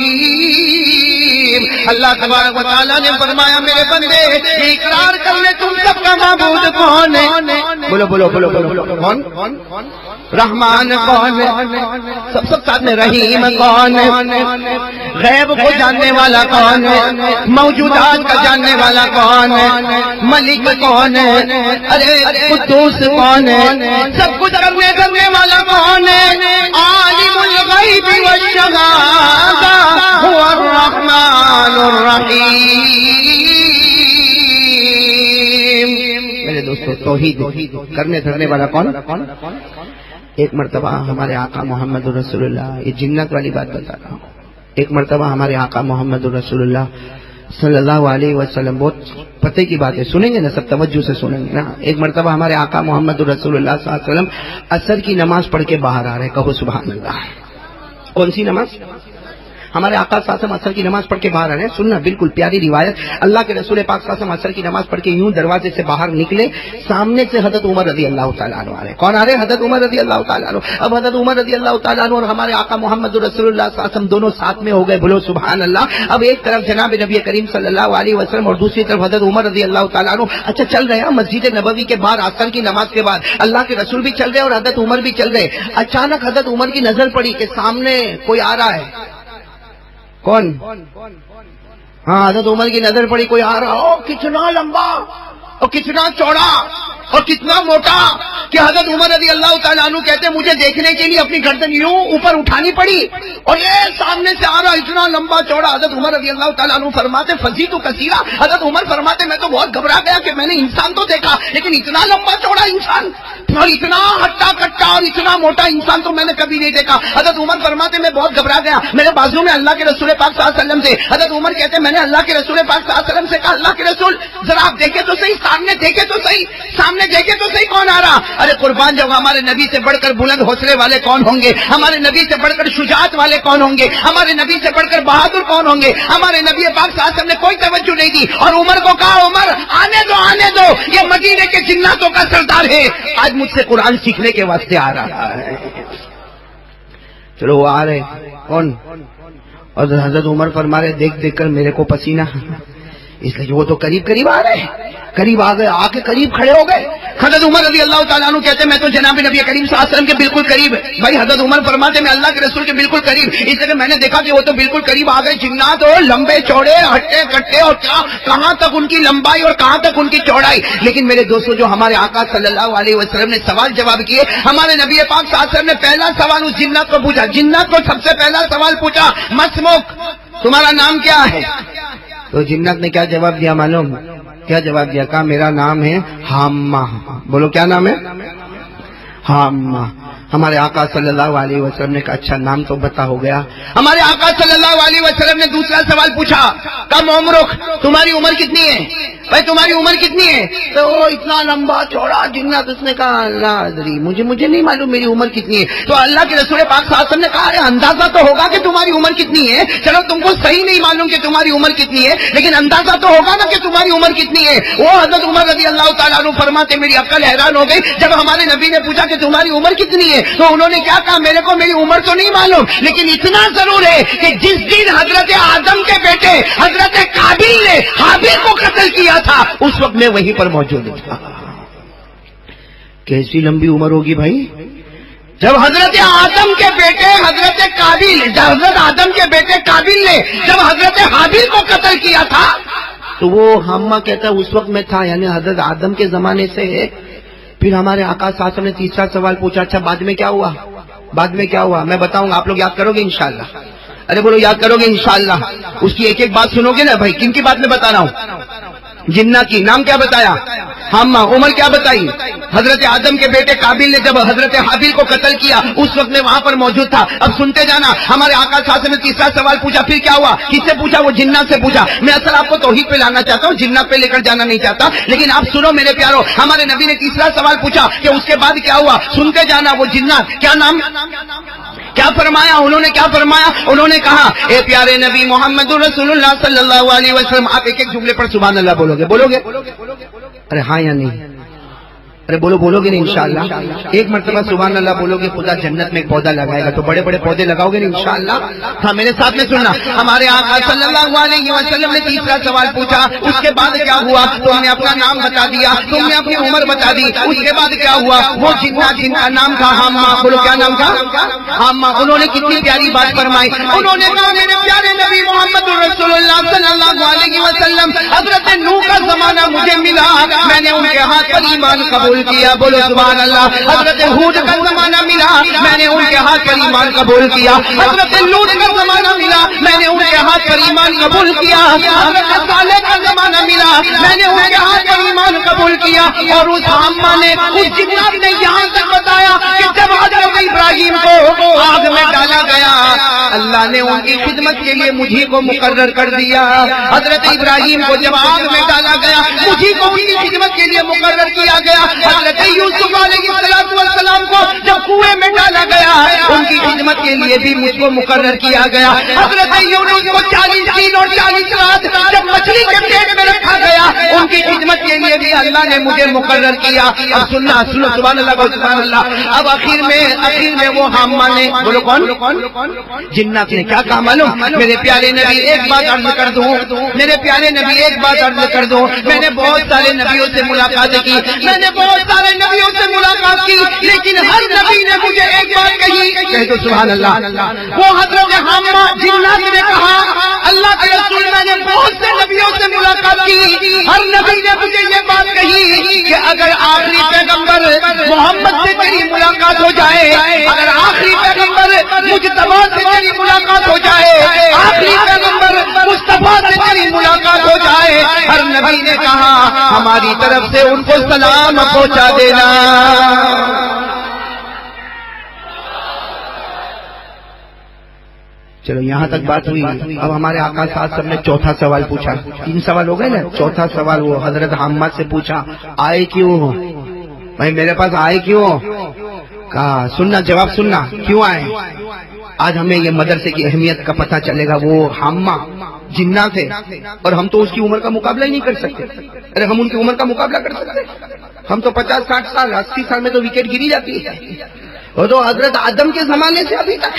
اللہ تبارک و تعالیٰ نے فرمایا میرے بندے اقرار کر لے تم سب کا معبود کون ہے؟ بولو بولو بولو بولو کون؟ رحمان کون ہے؟ سب ساتھ میں. رحیم کون ہے؟ غیب کو جاننے والا کون ہے؟ موجودات کا جاننے والا کون ہے؟ ملک کون ہے؟ ارے قدوس کون ہے؟ سب کچھ کرنے والا کون ہے؟ عالم الغیب والشہادہ هو الرحمن الرحیم. میرے دوستو توحید کرنے دھرنے والا کون؟ ایک مرتبہ ہمارے آقا محمد رسول اللہ, یہ جنت والی بات بتا رہا ہوں, ایک مرتبہ ہمارے آقا محمد رسول اللہ صلی اللہ علیہ وسلم. بہت پتے کی بات ہے, سنیں گے نا سب, توجہ سے سنیں گے نا. ایک مرتبہ ہمارے آقا محمد رسول اللہ صلی اللہ علیہ وسلم عصر کی نماز پڑھ کے باہر آ رہے, کہو سبحان اللہ. کون سی نماز؟ ہمارے آقا صلی اللہ علیہ وسلم عصر کی نماز پڑھ کے باہر آ رہے ہیں. سننا, بالکل پیاری روایت. اللہ کے رسول پاک صلی اللہ علیہ وسلم عصر کی نماز پڑھ کے یوں دروازے سے باہر نکلے, سامنے سے حضرت عمر رضی اللہ تعالیٰ عنہ آ رہے. کون آ رہے؟ حضرت عمر رضی اللہ تعالیٰ عنہ. اب حضرت عمر رضی اللہ تعالیٰ عنہ اور ہمارے آقا محمد رسول اللہ صلی اللہ علیہ وسلم دونوں ساتھ میں ہو گئے, بولو سبحان اللہ. اب ایک طرف جناب نبی کریم صلی اللہ علیہ وسلم اور دوسری طرف حضرت عمر رضی اللہ تعالیٰ عنہ. اچھا چل رہے ہیں مسجد نبوی کے باہر عصر کی نماز کے بعد, اللہ کے رسول بھی چل رہے اور حضرت عمر بھی چل رہے. اچانک حضرت عمر کی نظر پڑی کہ سامنے کوئی آ رہا ہے. کون؟ ہاں, حضرت عمر کی نظر پڑی کوئی آ رہا. کتنا لمبا اور کتنا چوڑا اور کتنا موٹا کہ حضرت عمر رضی اللہ تعالیٰ عنہ کہتے ہیں مجھے دیکھنے کے لیے اپنی گردن یوں اوپر اٹھانی پڑی اور یہ سامنے سے آ رہا اتنا لمبا چوڑا. حضرت عمر رضی اللہ تعالیٰ عنہ فرماتے فزیت کثیرا. حضرت عمر فرماتے میں تو بہت گھبرا گیا کہ میں نے انسان تو دیکھا لیکن اتنا لمبا چوڑا انسان اور اتنا ہٹا کٹا اور اتنا موٹا انسان تو میں نے کبھی نہیں دیکھا. حضرت عمر فرماتے میں بہت گھبرا گیا, میرے بازو میں اللہ کے رسول پاک صلی اللہ علیہ وسلم سے. حضرت عمر کہتے میں نے اللہ کے رسول پاک صلی اللہ علیہ وسلم سے کہا اللہ کے رسول ذرا آپ دیکھیں تو صحیح, سامنے دیکھیں تو صحیح, سامنے دیکھیں تو صحیح کون آ رہا. ارے قربان جب ہمارے نبی سے بڑھ کر بلند حوصلے والے کون ہوں گے, ہمارے نبی سے بڑھ کر شجاعت والے کون ہوں گے, ہمارے نبی سے بڑھ کر بہادر کون ہوں گے. ہمارے نبی پاک صلی اللہ علیہ وسلم نے کوئی توجہ نہیں دی اور عمر کو کہا عمر آنے دو, یہ مدینے کے جناتوں کا سردار ہے, آج مجھ سے قرآن سیکھنے کے واسطے آ رہا ہے. چلو وہ آ رہے کون, اور حضرت عمر فرما رہے دیکھ دیکھ کر میرے کو پسینہ, اس لیے وہ تو قریب قریب آ رہے, قریب آ گئے, آ کے قریب کھڑے ہو گئے. حضرت عمر رضی اللہ تعالیٰ عنہ کہتے ہیں میں تو جناب نبی کریم صلی اللہ علیہ وسلم کے بالکل قریب. بھائی حضرت عمر فرماتے میں اللہ کے رسول کے بالکل قریب, اس لیے میں نے دیکھا کہ وہ تو بالکل قریب آ گئے. جنات ہو لمبے چوڑے ہٹے کٹے اور کہاں تک ان کی لمبائی اور کہاں تک ان کی چوڑائی. لیکن میرے دوستوں جو ہمارے آقا صلی اللہ علیہ وسلم نے سوال جواب کیے, ہمارے نبی پاک صلی اللہ علیہ وسلم نے پہلا سوال اس جنات کو پوچھا. جنات کو سب سے پہلا سوال پوچھا مسموک, تمہارا نام کیا ہے؟ تو جنات نے کیا جواب دیا معلوم؟ کیا جواب دیا؟ کہا میرا نام ہے حامہ. بولو کیا نام ہے؟ حامہ. ہمارے آقا صلی اللہ علیہ وسلم نے کہا اچھا نام تو بتا ہو گیا. ہمارے آقا صلی اللہ علیہ وسلم نے دوسرا سوال پوچھا, کم عمرک, تمہاری عمر کتنی ہے بھائی, تمہاری عمر کتنی ہے؟ تو وہ اتنا لمبا چوڑا جنات, اس نے کہا اللہ ادری, مجھے نہیں معلوم میری عمر کتنی ہے. تو اللہ کے رسول پاک صلی اللہ علیہ وسلم نے کہا ارے اندازہ تو ہوگا کہ تمہاری عمر کتنی ہے. چلو تم کو صحیح نہیں معلوم کہ تمہاری عمر کتنی ہے, لیکن اندازہ تو ہوگا نا کہ تمہاری عمر کتنی ہے. وہ حضرت عمر رضی اللہ تعالیٰ عنہ فرماتے میری عقل حیران ہو گئی جب ہمارے نبی نے پوچھا کہ تمہاری عمر کتنی ہے, تو انہوں نے کیا کہا میرے کو میری عمر تو نہیں معلوم, لیکن اتنا ضرور ہے کہ جس دن حضرت آدم کے بیٹے حضرت قابیل نے حابیل کو قتل کیا تھا اس وقت میں وہیں پر موجود تھا. کیسی لمبی عمر ہوگی بھائی, جب حضرت آدم کے بیٹے حضرت قابیل, حضرت آدم کے بیٹے قابیل نے جب حضرت حابیل کو قتل کیا تھا تو وہ ہمہ کہتا ہے اس وقت میں تھا, یعنی حضرت آدم کے زمانے سے ہے. پھر ہمارے آقا صلی اللہ علیہ وسلم نے تیسرا سوال پوچھا اچھا بعد میں کیا ہوا؟ بعد میں کیا ہوا میں بتاؤں گا, آپ لوگ یاد کرو گے انشاءاللہ. ارے بولو یاد کرو گے انشاءاللہ. اس کی ایک ایک بات سنو گے نا بھائی. کن کی بات میں بتا رہا ہوں؟ جنہ کی. نام کیا بتایا؟ حامہ. عمر کیا بتائی؟ حضرت آدم کے بیٹے قابیل نے جب حضرت حابیل کو قتل کیا اس وقت میں وہاں پر موجود تھا. اب سنتے جانا, ہمارے آقا صلی اللہ علیہ وسلم نے تیسرا سوال پوچھا, پھر کیا ہوا؟ کس سے پوچھا؟ وہ جنات سے پوچھا. میں اصل آپ کو توحید پہ لانا چاہتا ہوں, جنات پہ لے کر جانا نہیں چاہتا, لیکن آپ سنو میرے پیارو. ہمارے نبی نے تیسرا سوال پوچھا کہ اس کے بعد کیا ہوا؟ سنتے جانا. وہ جنات کیا نام کیا فرمایا؟ انہوں نے کیا فرمایا؟ انہوں نے کہا اے پیارے نبی محمد رسول اللہ صلی اللہ علیہ وسلم. آپ ایک ایک جملے پر سبحان اللہ بولو گے؟ بولو گے؟ ارے ہاں یا نہیں؟ ارے بولو گے نا انشاءاللہ. ایک مرتبہ سبحان اللہ بولو گے, خدا جنت میں ایک پودا لگائے گا. تو بڑے بڑے پودے لگاؤ گے نا انشاءاللہ. ہاں میرے ساتھ میں سننا. ہمارے آقا صلی اللہ علیہ وسلم نے تیسرا سوال پوچھا, اس کے بعد کیا ہوا؟ تم نے اپنا نام بتا دیا, تم نے اپنی عمر بتا دی. اس کے بعد کیا ہوا؟ وہ جنات جن کا نام تھا حامہ. بولو کیا نام تھا؟ حامہ. انہوں نے کتنی پیاری بات فرمائی. انہوں نے کہا میرے پیارے نبی محمد رسول اللہ صلی اللہ علیہ وسلم, حضرت نوح کا زمانہ مجھے ملا, میں نے ان کے ہاتھ پر ایمان قبول کیا. بولو سبحان اللہ. حضرت ہود کا زمانہ ملا, میں نے ان کے ہاتھ پر ایمان قبول کیا. حضرت لوط کا زمانہ ملا, میں نے ان کے ہاتھ پر ایمان قبول کیا. حضرت صالح کا زمانہ ملا, میں نے ان کے ہاتھ پر ایمان قبول کیا. اور اس حامہ نے, اس جنات نے یہاں تک بتایا کہ جب حضرت ابراہیم کو آگ میں ڈالا گیا, اللہ نے ان کی خدمت کے لیے مجھے کو مقرر کر دیا. حضرت ابراہیم کو جب آگ میں ڈالا گیا مجھے کو ان کی خدمت کے لیے مقرر کیا گیا. حضرت یوسف علیہ السلام کو جب کنویں میں ڈالا گیا ان کی خدمت کے لیے بھی مجھ کو مقرر کیا گیا. حضرت یونس کو 40 دن اور 40 رات جب مچھلی کے پیٹ میں رکھا گیا ان کی خدمت کے لیے بھی اللہ نے مجھے مقرر کیا. اب سننا سنو سبحان اللہ سبحان اللہ. اب آخر میں وہ حامہ نے بولو کون جنات نے کیا کہا معلوم؟ میرے پیارے نبی ایک بات عرض کر دوں, میرے پیارے نبی ایک بات عرض کر دوں. میں نے بہت سارے نبیوں سے ملاقات کی, میں نے بہت سارے نبیوں سے ملاقات کی, لیکن ہر نبی نے مجھے ایک بات کہی. کہہ دو سبحان اللہ. وہ حضرت حامہ جنات نے کہا اللہ کے رسول میں نے بہت سے نبیوں سے ملاقات کی, ہر نبی نے مجھے یہ بات کہی کہ اگر آخری پیغمبر محمد سے تیری ملاقات ہو جائے, اگر آخری پیغمبر مجتبی سے تیری ملاقات ہو جائے, آخری پیغمبر مصطفیٰ سے تیری ملاقات ہو جائے, ہر نبی نے کہا ہماری طرف سے ان کو سلام پہنچا دینا. چلو یہاں تک بات ہوئی. اب ہمارے آقا صاحب سب نے چوتھا سوال پوچھا. 3 سوال ہو گئے نا, چوتھا سوال وہ حضرت حامہ سے پوچھا آئے کیوں بھائی میرے پاس آئے کیوں؟ کہا سننا جواب سننا کیوں آئے. آج ہمیں یہ مدرسے کی اہمیت کا پتہ چلے گا. وہ حامہ جنات تھے اور ہم تو اس کی عمر کا مقابلہ ہی نہیں کر سکتے. ارے ہم ان کی عمر کا مقابلہ کر سکتے؟ ہم تو 50 60 سال 80 سال میں تو وکٹ گری جاتی ہے. وہ تو حضرت آدم کے زمانے سے ابھی تک.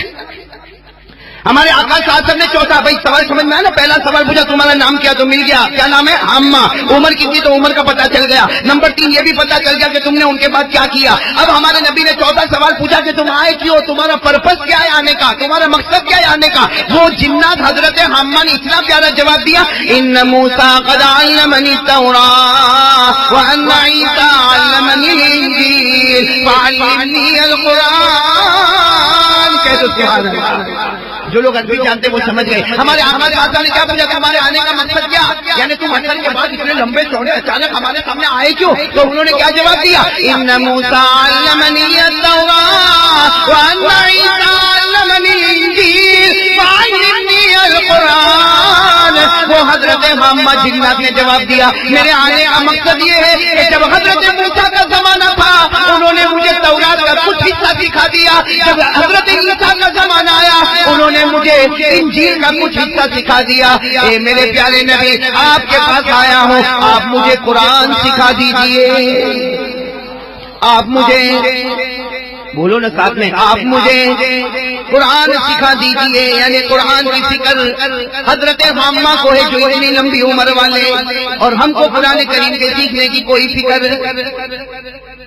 ہمارے آقا صاحب نے چوتھا بھائی سوال سمجھ میں آیا نا. پہلا سوال پوچھا تمہارا نام کیا تو مل گیا, کیا نام ہے؟ حامہ. عمر کتنی تو عمر کا پتہ چل گیا. نمبر 3 یہ بھی پتہ چل گیا کہ تم نے ان کے بعد کیا کیا. اب ہمارے نبی نے چوتھا سوال پوچھا کہ تم آئے کیوں, تمہارا پرپس کیا ہے آنے کا, تمہارا مقصد کیا ہے آنے کا. وہ جنات حضرت حامہ نے اتنا پیارا جواب دیا ان موسیٰ قد علمنی التوراۃ وان عیسیٰ علمنی الانجیل فعلمنی القرآن. کہتے سبحان اللہ. جو لوگ عربی جانتے وہ سمجھ گئے. ہمارے آقا نے کیا پوچھا تمہارے آنے کا مقصد کیا, یعنی تم حشر کے بعد اتنے لمبے چوڑے اچانک ہمارے سامنے آئے کیوں؟ تو انہوں نے کیا جواب دیا ان موسیٰ علمنی التوراۃ وان عیسیٰ علمنی الانجیل فعلمنی القرآن. وہ حضرت حامہ جنات نے جواب دیا میرے آنے کا مقصد یہ ہے کہ جب حضرت موسیٰ کا زمانہ تھا انہوں نے مجھے تورات کا کچھ حصہ سکھا دیا, جب حضرت عیسیٰ کا زمانہ آیا انہوں نے مجھے انجیل کا کچھ حصہ سکھا دیا. اے میرے پیارے نبی آپ کے پاس آیا ہوں, آپ مجھے قرآن سکھا دیجئے. آپ مجھے بولو نا ساتھ میں, آپ مجھے قرآن سکھا دیجئے. یعنی قرآن کی فکر حضرت حامہ کو ہے جو اتنی لمبی عمر والے, اور ہم کو قرآن کریم کے سیکھنے کی کوئی فکر.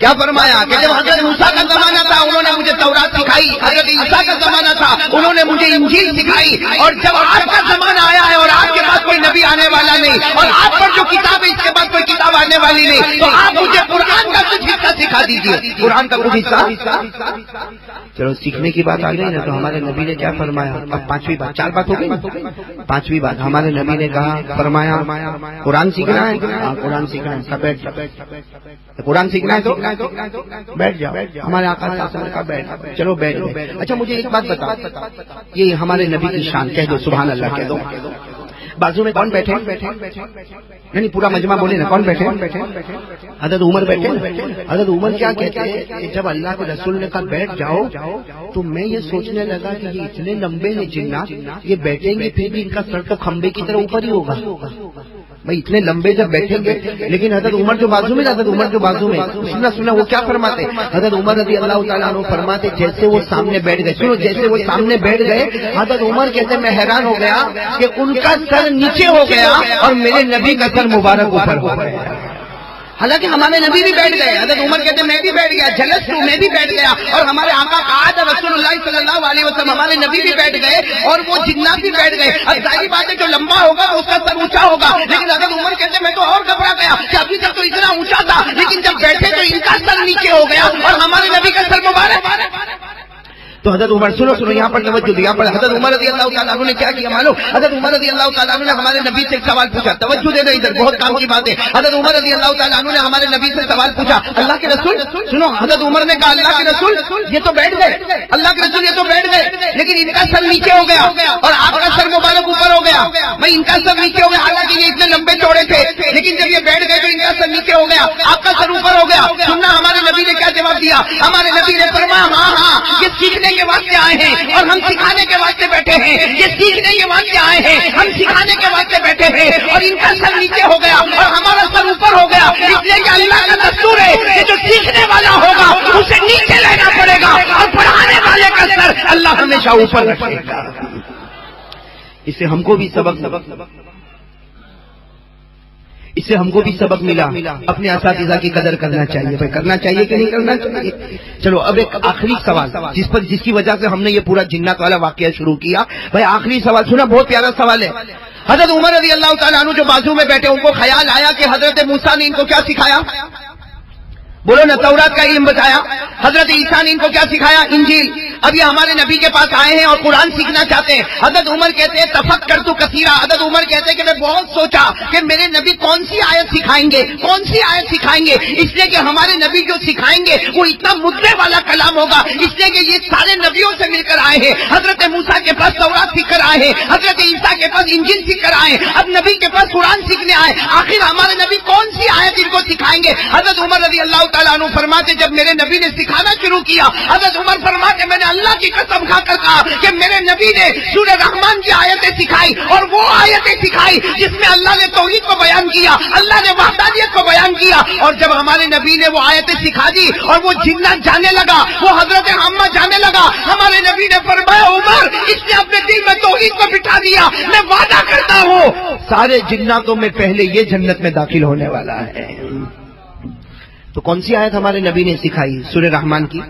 کیا فرمایا کہ جب حضرت موسیٰ کا زمانہ تھا انہوں نے مجھے تورات سکھائی, حضرت عیسیٰ کا زمانہ تھا انہوں نے مجھے انجیل سکھائی, اور جب آپ کا زمانہ آیا ہے اور آپ کے پاس کوئی نبی آنے والا نہیں, اور آپ پر جو کتاب ہے اس کے بعد کوئی کتاب آنے والی نہیں, تو آپ مجھے قرآن کا کچھ حصہ سکھا دیجیے. قرآن کا کچھ حصہ. چلو سیکھنے کی بات آ گئی نا, تو ہمارے نبی نے کیا فرمایا. اب 5ویں بات, 4 بات ہو گئی. 5ویں بات ہمارے نبی نے کہا فرمایا قرآن سیکھنا ہے. قرآن سیکھنا ہے, قرآن سیکھنا ہے تو بیٹھ جاؤ. ہمارے آقا صلی اللہ علیہ وسلم کا بیٹھ, چلو بیٹھ گئے. اچھا مجھے ایک بات بتا, یہ ہمارے نبی کی شان, کہہ دو سبحان اللہ کہہ دو. بازو میں کون بیٹھے؟ یعنی پورا مجمع بولے نا, کون بیٹھے؟ حضرت عمر بیٹھے. حضرت عمر کیا کہتے ہیں کہ جب اللہ کے رسول نے کہا بیٹھ جاؤ تو میں یہ سوچنے لگا کہ یہ اتنے لمبے ہیں جنات, یہ بیٹھیں گے پھر بھی ان کا سر تو کھمبے کی طرح اوپر ہی ہوگا. بھائی اتنے لمبے جب بیٹھیں گے, لیکن حضرت عمر جو بازو میں, حضرت عمر جو بازو میں, سننا وہ کیا فرماتے. حضرت عمر رضی اللہ تعالیٰ عنہ فرماتے جیسے وہ سامنے بیٹھ گئے, سنو جیسے وہ سامنے بیٹھ گئے, حضرت عمر کہتے میں حیران ہو گیا کہ ان کا سر نیچے ہو گیا اور میرے نبی کا سر مبارک اوپر ہو گیا. حالانکہ ہمارے نبی بھی بیٹھ گئے. حضرت عمر کہتے میں بھی بیٹھ گیا, جلس تو میں بھی بیٹھ گیا, اور ہمارے آقا قائد رسول اللہ صلی اللہ علیہ وسلم ہمارے نبی بھی بیٹھ گئے, اور وہ جنات بھی بیٹھ گئے. اب ظاہری بات ہے جو لمبا ہوگا اس کا سر اونچا ہوگا, لیکن حضرت عمر کہتے میں تو اور گھبرا گیا کہ ابھی تک تو اتنا اونچا تھا, لیکن جب بیٹھے تو ان کا سر نیچے ہو گیا اور ہمارے نبی کا سر مبارک. تو حضرت عمر سنو یہاں پر توجہ دیا. پر حضرت عمر رضی اللہ تعالیٰ عنہ نے کیا کیا معلوم. حضرت عمر رضی اللہ تعالیٰ عنہ نے ہمارے نبی سے ایک سوال پوچھا, توجہ دینا ادھر, بہت کام کی بات ہے. حضرت عمر رضی اللہ تعالیٰ عنہ نے ہمارے نبی سے سوال پوچھا, اللہ کے رسول سنو, حضرت عمر نے کہا اللہ کے رسول یہ تو بیٹھ گئے, اللہ کے رسول یہ تو بیٹھ گئے, لیکن ان کا سر نیچے ہو گیا اور آپ کا سر مبارک اوپر ہو گیا. بھائی ان کا سر نیچے ہو گیا، حالانکہ یہ اتنے لمبے چوڑے تھے، لیکن جب یہ بیٹھ گئے تو ان کا سر نیچے ہو گیا، آپ کا سر اوپر ہو گیا. سننا ہمارے نبی نے کیا جواب دیا. ہمارے نبی نے فرمایا ہاں یہ سیکھنے کے واسطے آئے ہیں اور ہم سکھانے کے واسطے بیٹھے ہیں. یہ سیکھنے کے واسطے آئے ہیں، ہم سکھانے کے واسطے بیٹھے ہیں، اور ان کا سر نیچے ہو گیا اور ہمارا سر اوپر ہو گیا. اس لیے کہ اللہ کا دستور ہے کہ جو سیکھنے والا ہوگا اسے نیچے لینا پڑے گا اور پڑھانے والے کا سر اللہ ہمیشہ اوپر رکھے گا. اس سے ہم کو بھی سبق ملا. اپنے اساتذہ کی قدر کرنا چاہیے. بھائی کرنا چاہیے کہ نہیں کرنا چاہیے. چلو اب ایک آخری سوال جس کی وجہ سے ہم نے یہ پورا جنات والا واقعہ شروع کیا. بھائی آخری سوال سنا، بہت پیارا سوال ہے. حضرت عمر رضی اللہ تعالیٰ عنہ جو بازو میں بیٹھے، ان کو خیال آیا کہ حضرت موسیٰ نے ان کو کیا سکھایا؟ بولو نا، تورات کا علم بتایا. حضرت عیسیٰ نے ان کو کیا سکھایا؟ انجیل. اب یہ ہمارے نبی کے پاس آئے ہیں اور قرآن سیکھنا چاہتے ہیں. حضرت عمر کہتے ہیں تفکرت کثیرا. حضرت عمر کہتے ہیں کہ میں بہت سوچا کہ میرے نبی کون سی آیت سکھائیں گے، اس لیے کہ ہمارے نبی جو سکھائیں گے وہ اتنا مدعے والا کلام ہوگا. اس لیے کہ یہ سارے نبیوں سے مل کر آئے ہیں. حضرت موسیٰ کے پاس تورات سیکھ کر آئے ہیں، حضرت عیسیٰ کے پاس انجیل سیکھ کر آئے ہیں، اب نبی کے پاس قرآن سیکھنے آئے. آخر ہمارے نبی کون سی آیت ان کو سکھائیں گے؟ حضرت عمر رضی اللہ تعالیٰ عنہ فرماتے جب میرے نبی نے سکھانا شروع کیا، حضرت عمر فرماتے میں نے اللہ کی قسم کھا کر کہا کہ میرے نبی نے سورہ رحمان کی آیتیں سکھائی، اور وہ آیتیں سکھائی جس میں اللہ نے توحید کو بیان کیا، اللہ نے وحدانیت کو بیان کیا. اور جب ہمارے نبی نے وہ آیتیں سکھا دی اور وہ جنات جانے لگا، وہ حضرت عامہ جانے لگا، ہمارے نبی نے فرمایا عمر اس نے اپنے دل میں توحید کو بٹھا دیا، میں وعدہ کرتا ہوں سارے جناتوں میں پہلے یہ جنت میں داخل ہونے والا ہے. تو کون سی آیت ہمارے نبی نے سکھائی؟ سورہ رحمان کی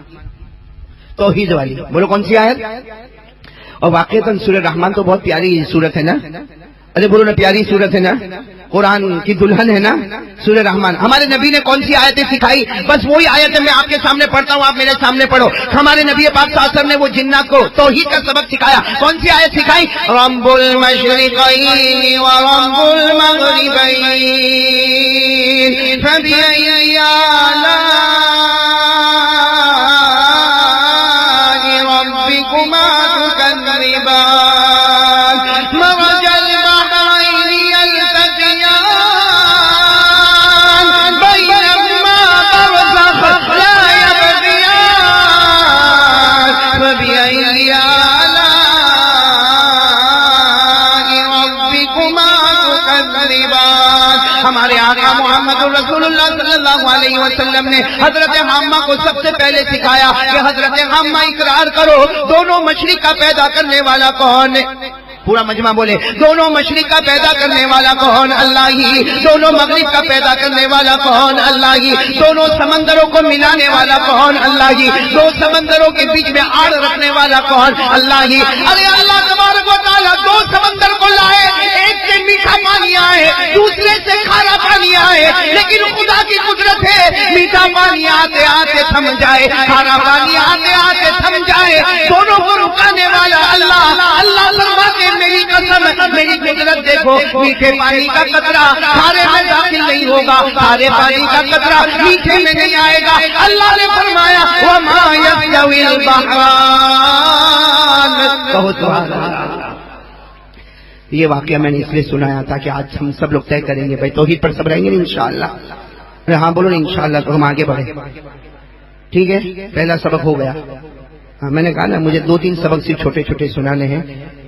توحید والی. بولو کون سی آیت؟ اور واقعتاً سورہ رحمان تو بہت پیاری سورت ہے نا. ارے بولو نا، پیاری سورت ہے نا، قرآن کی دلہن ہے نا سورہ رحمان. ہمارے نبی نے کون سی آیتیں سکھائی؟ بس وہی آیتیں میں آپ کے سامنے پڑھتا ہوں، آپ میرے سامنے پڑھو. ہمارے نبی پاک صلی اللہ علیہ وسلم نے وہ جنات کو توحید کا سبق سکھایا. کون سی آیت سکھائی؟ رب المشرقین ورب المغربین فبأي آلاء ربكما تكذبان مرج البحرين يلتقيان بينهما برزخ لا يبغيان فبأي آلاء ربكما تكذبان. ہمارے آقا محمد رسول اللہ صلی اللہ علیہ وسلم نے حضرت حمہ کو سب سے پہلے سکھایا کہ حضرت حمہ اقرار کرو دونوں مشرق کا پیدا کرنے والا کون ہے؟ پورا مجمع بولے دونوں مشرق کا پیدا کرنے والا کون؟ اللہ ہی. دونوں مغرب کا پیدا کرنے والا کون؟ اللہ ہی. دونوں سمندروں کو ملانے والا کون؟ اللہ ہی. دو سمندروں کے بیچ میں آڑ رکھنے والا کون؟ اللہ ہی. ارے اللہ تبارک و تعالیٰ دو سمندر کو لائے، ایک سے میٹھا پانی آئے، دوسرے سے کھارا پانی آئے، لیکن خدا کی قدرت ہے میٹھا پانی آتے آتے تھم جائے، کھارا پانی آتے آتے تھم جائے، دونوں کو رکانے والا اللہ. اللہ فرماتے میری قسم، میری قدرت دیکھو، میٹھے پانی کا قطرہ کھارے میں داخل نہیں ہوگا، کھارے پانی کا قطرہ میٹھے میں نہیں آئے گا. اللہ نے فرمایا وما يستوي البحران. کہو سبحان اللہ. یہ واقعہ میں نے اس لیے سنایا تھا کہ آج ہم سب لوگ طے کریں گے بھائی توحید پر سب رہیں گے انشاءاللہ. ہاں بولو نا انشاءاللہ، تو ہم آگے بڑھیں. ٹھیک ہے، پہلا سبق ہو گیا. ہاں میں نے کہا نا مجھے 2-3 سبق صرف چھوٹے چھوٹے سنانے ہیں.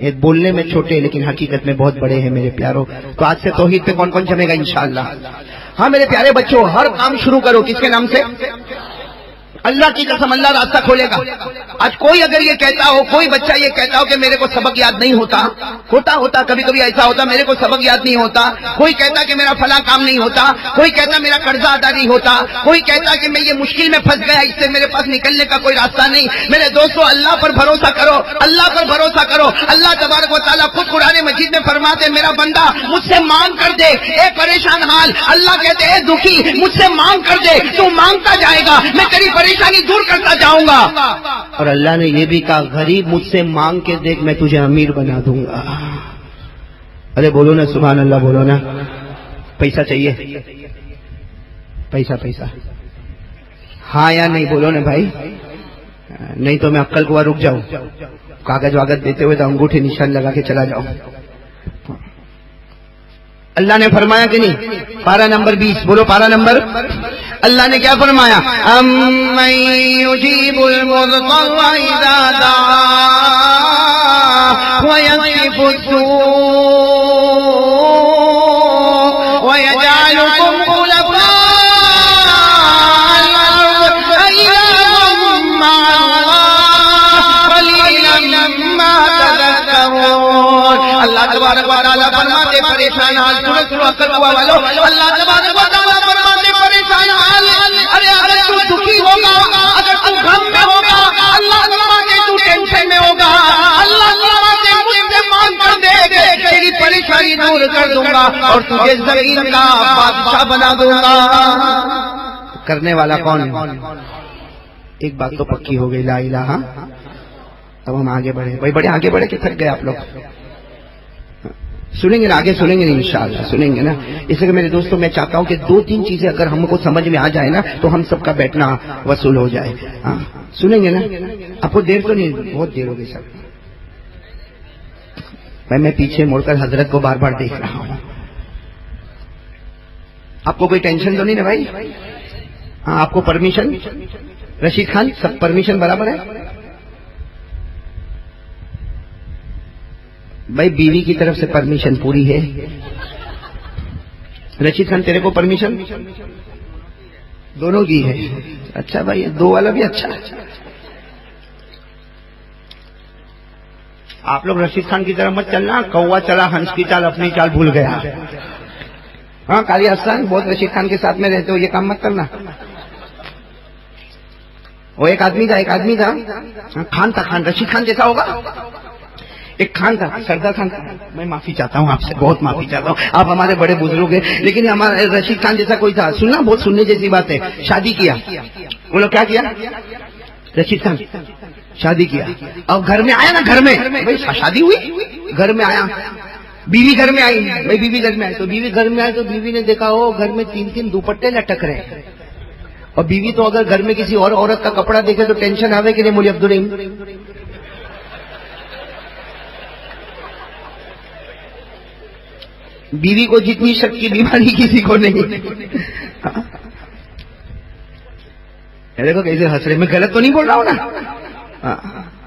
یہ بولنے میں چھوٹے لیکن حقیقت میں بہت بڑے ہیں میرے پیاروں. تو آج سے توحید پہ کون کون جمے گا انشاءاللہ. ہاں میرے پیارے بچوں، ہر کام شروع کرو کس کے نام سے؟ اللہ کی قسم اللہ راستہ کھولے گا. آج کوئی اگر یہ کہتا ہو، کوئی بچہ یہ کہتا ہو کہ میرے کو سبق یاد نہیں ہوتا کبھی کبھی ایسا ہوتا میرے کو سبق یاد نہیں ہوتا، کوئی کہتا کہ میرا فلاں کام نہیں ہوتا، کوئی کہتا میرا قرضہ ادا نہیں ہوتا، کوئی کہتا کہ میں یہ مشکل میں پھنس گیا، اس سے میرے پاس نکلنے کا کوئی راستہ نہیں. میرے دوستو اللہ پر بھروسہ کرو، اللہ پر بھروسہ کرو. اللہ تبارک و تعالیٰ خود قرآن مجید میں فرماتے میرا بندہ مجھ سے مانگ کر دے. اے پریشان حال، اللہ کہتے اے دکھی مجھ سے مانگ کر دے، تو مانگتا جائے گا میں تیری پریشانی دور کرتا جاؤں گا. اور اللہ نے یہ بھی کہا غریب مجھ سے مانگ کے دیکھ میں تجھے امیر بنا دوں گا. ارے بولو نا سبحان اللہ، بولو نا. پیسہ چاہیے؟ پیسہ ہاں یا نہیں؟ بولو نا بھائی. نہیں تو میں عقل کو رک جاؤں, کاغذ واغذ دیتے ہوئے تو انگوٹھے نشان لگا کے چلا جاؤں. اللہ نے فرمایا کہ نہیں؟ پارہ نمبر 20, بولو پارہ نمبر. اللہ نے کیا فرمایا؟ امن یجیب المضطر اذا دعا ویکشف السوء ویجعلکم خلفاء الارض أإله مع الله قلیلا ما تذکرون. اللہ تبارک و تعالیٰ فرماتے پریشان حال, سنو عقل ہوا والو, اللہ تبارک و تعالیٰ فرماتے پریشان حال. ارے اگر تو دکھی ہوگا, اگر تو غم میں ہوگا, اللہ فرماتے تو ٹینشن میں ہوگا, اللہ فرماتے مجھ سے مانگ کر دے دے, تیری پریشانی دور کر دوں گا اور تجھے زمین کا بادشاہ بنا دوں گا. کرنے والا کون ہے؟ ایک بات تو پکی ہو گئی, لا الہ. اب ہم آگے بڑھے بھائی, بڑے آگے بڑھے کہ تھک گئے آپ لوگ؟ سنیں گے نا, آگے سنیں گے نا, انشاءاللہ سنیں گے نا. اس لیے میرے دوستوں میں چاہتا ہوں کہ 2-3 چیزیں اگر ہم کو سمجھ میں آ جائے نا تو ہم سب کا بیٹھنا وصول ہو جائے. سنیں گے نا؟ آپ کو دیر تو نہیں, بہت دیر ہو گئی سر. میں پیچھے مڑ کر حضرت کو بار بار دیکھ رہا ہوں. آپ کو کوئی ٹینشن تو نہیں نا بھائی؟ ہاں, آپ کو پرمیشن, رشید خان سب پرمیشن برابر ہے بھائی؟ بیوی کی طرف سے پرمیشن پوری ہے. رشید خان تیرے کو پرمیشن دونوں کی ہے. اچھا بھائی, 2 والا بھی اچھا. آپ لوگ رشید خان کی طرف مت چلنا, کوا چلا ہنس کی چال اپنی چال بھول گیا. ہاں قاری حسن, بہت رشید خان کے ساتھ میں رہتے ہو, یہ کام مت کرنا. وہ ایک آدمی تھا خان تھا, خان رشید خان جیسا ہوگا. ایک خان تھا, سردار خان تھا. میں معافی چاہتا ہوں آپ سے, بہت معافی چاہتا ہوں, آپ ہمارے بڑے بزرگ ہیں, لیکن ہمارے رشید خان جیسا کوئی تھا. سننا, بہت سننے جیسی بات ہے. شادی کیا, بولو کیا کیا؟ رشید خان شادی کیا. اب گھر میں آیا نا, گھر میں بھائی شادی ہوئی, گھر میں آیا, بیوی گھر میں آئی بھائی, بیوی گھر میں آئی تو بیوی نے دیکھا ہو گھر میں 3 دوپٹے لٹک رہے. اور بیوی تو اگر گھر میں کسی اور عورت کا کپڑا دیکھے تو ٹینشن آوے کہ نہیں مولی عبدالرحیم؟ بیوی کو جتنی شک کی بیماری کسی کو نہیں. دیکھو کیسے ہنس رہے, میں غلط تو نہیں بول رہا ہوں نا؟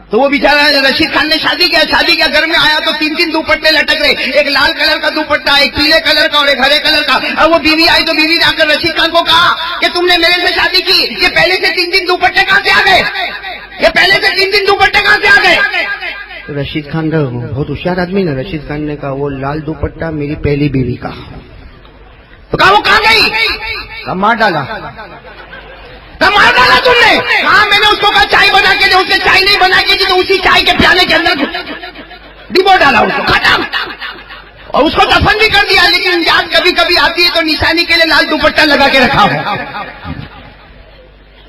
تو وہ بیچارہ رشید خان نے شادی کیا, گھر میں آیا تو 3 دوپٹے لٹک رہے, ایک لال کلر کا دوپٹہ, ایک پیلے کلر کا اور ایک ہرے کلر کا. اب وہ بیوی آئی تو بیوی نے آ کر رشید خان کو کہا کہ تم نے میرے سے شادی کی, یہ پہلے سے 3 دوپٹے کہاں سے آ گئے, یہ پہلے سے 3 دوپٹے کہاں سے آ گئے؟ تو رشید خان کا بہت ہوشیار آدمی نا, رشید خان نے کہا وہ لال دوپٹہ میری پہلی بیوی کا. تو کہا وہ کہاں گئی؟ کہا مار ڈالا. مار ڈالا تم نے؟ ہاں, میں نے اس کو کہا چائے بنا کے دے, اس نے چائے نہیں بنا کے دی تو اسی چائے کے پیالے کے اندر ڈبو ڈالا, اس کو ختم, اور اس کو دفن بھی کر دیا. لیکن یاد کبھی کبھی آتی ہے تو نشانی کے لیے لال دوپٹہ لگا کے رکھا ہو.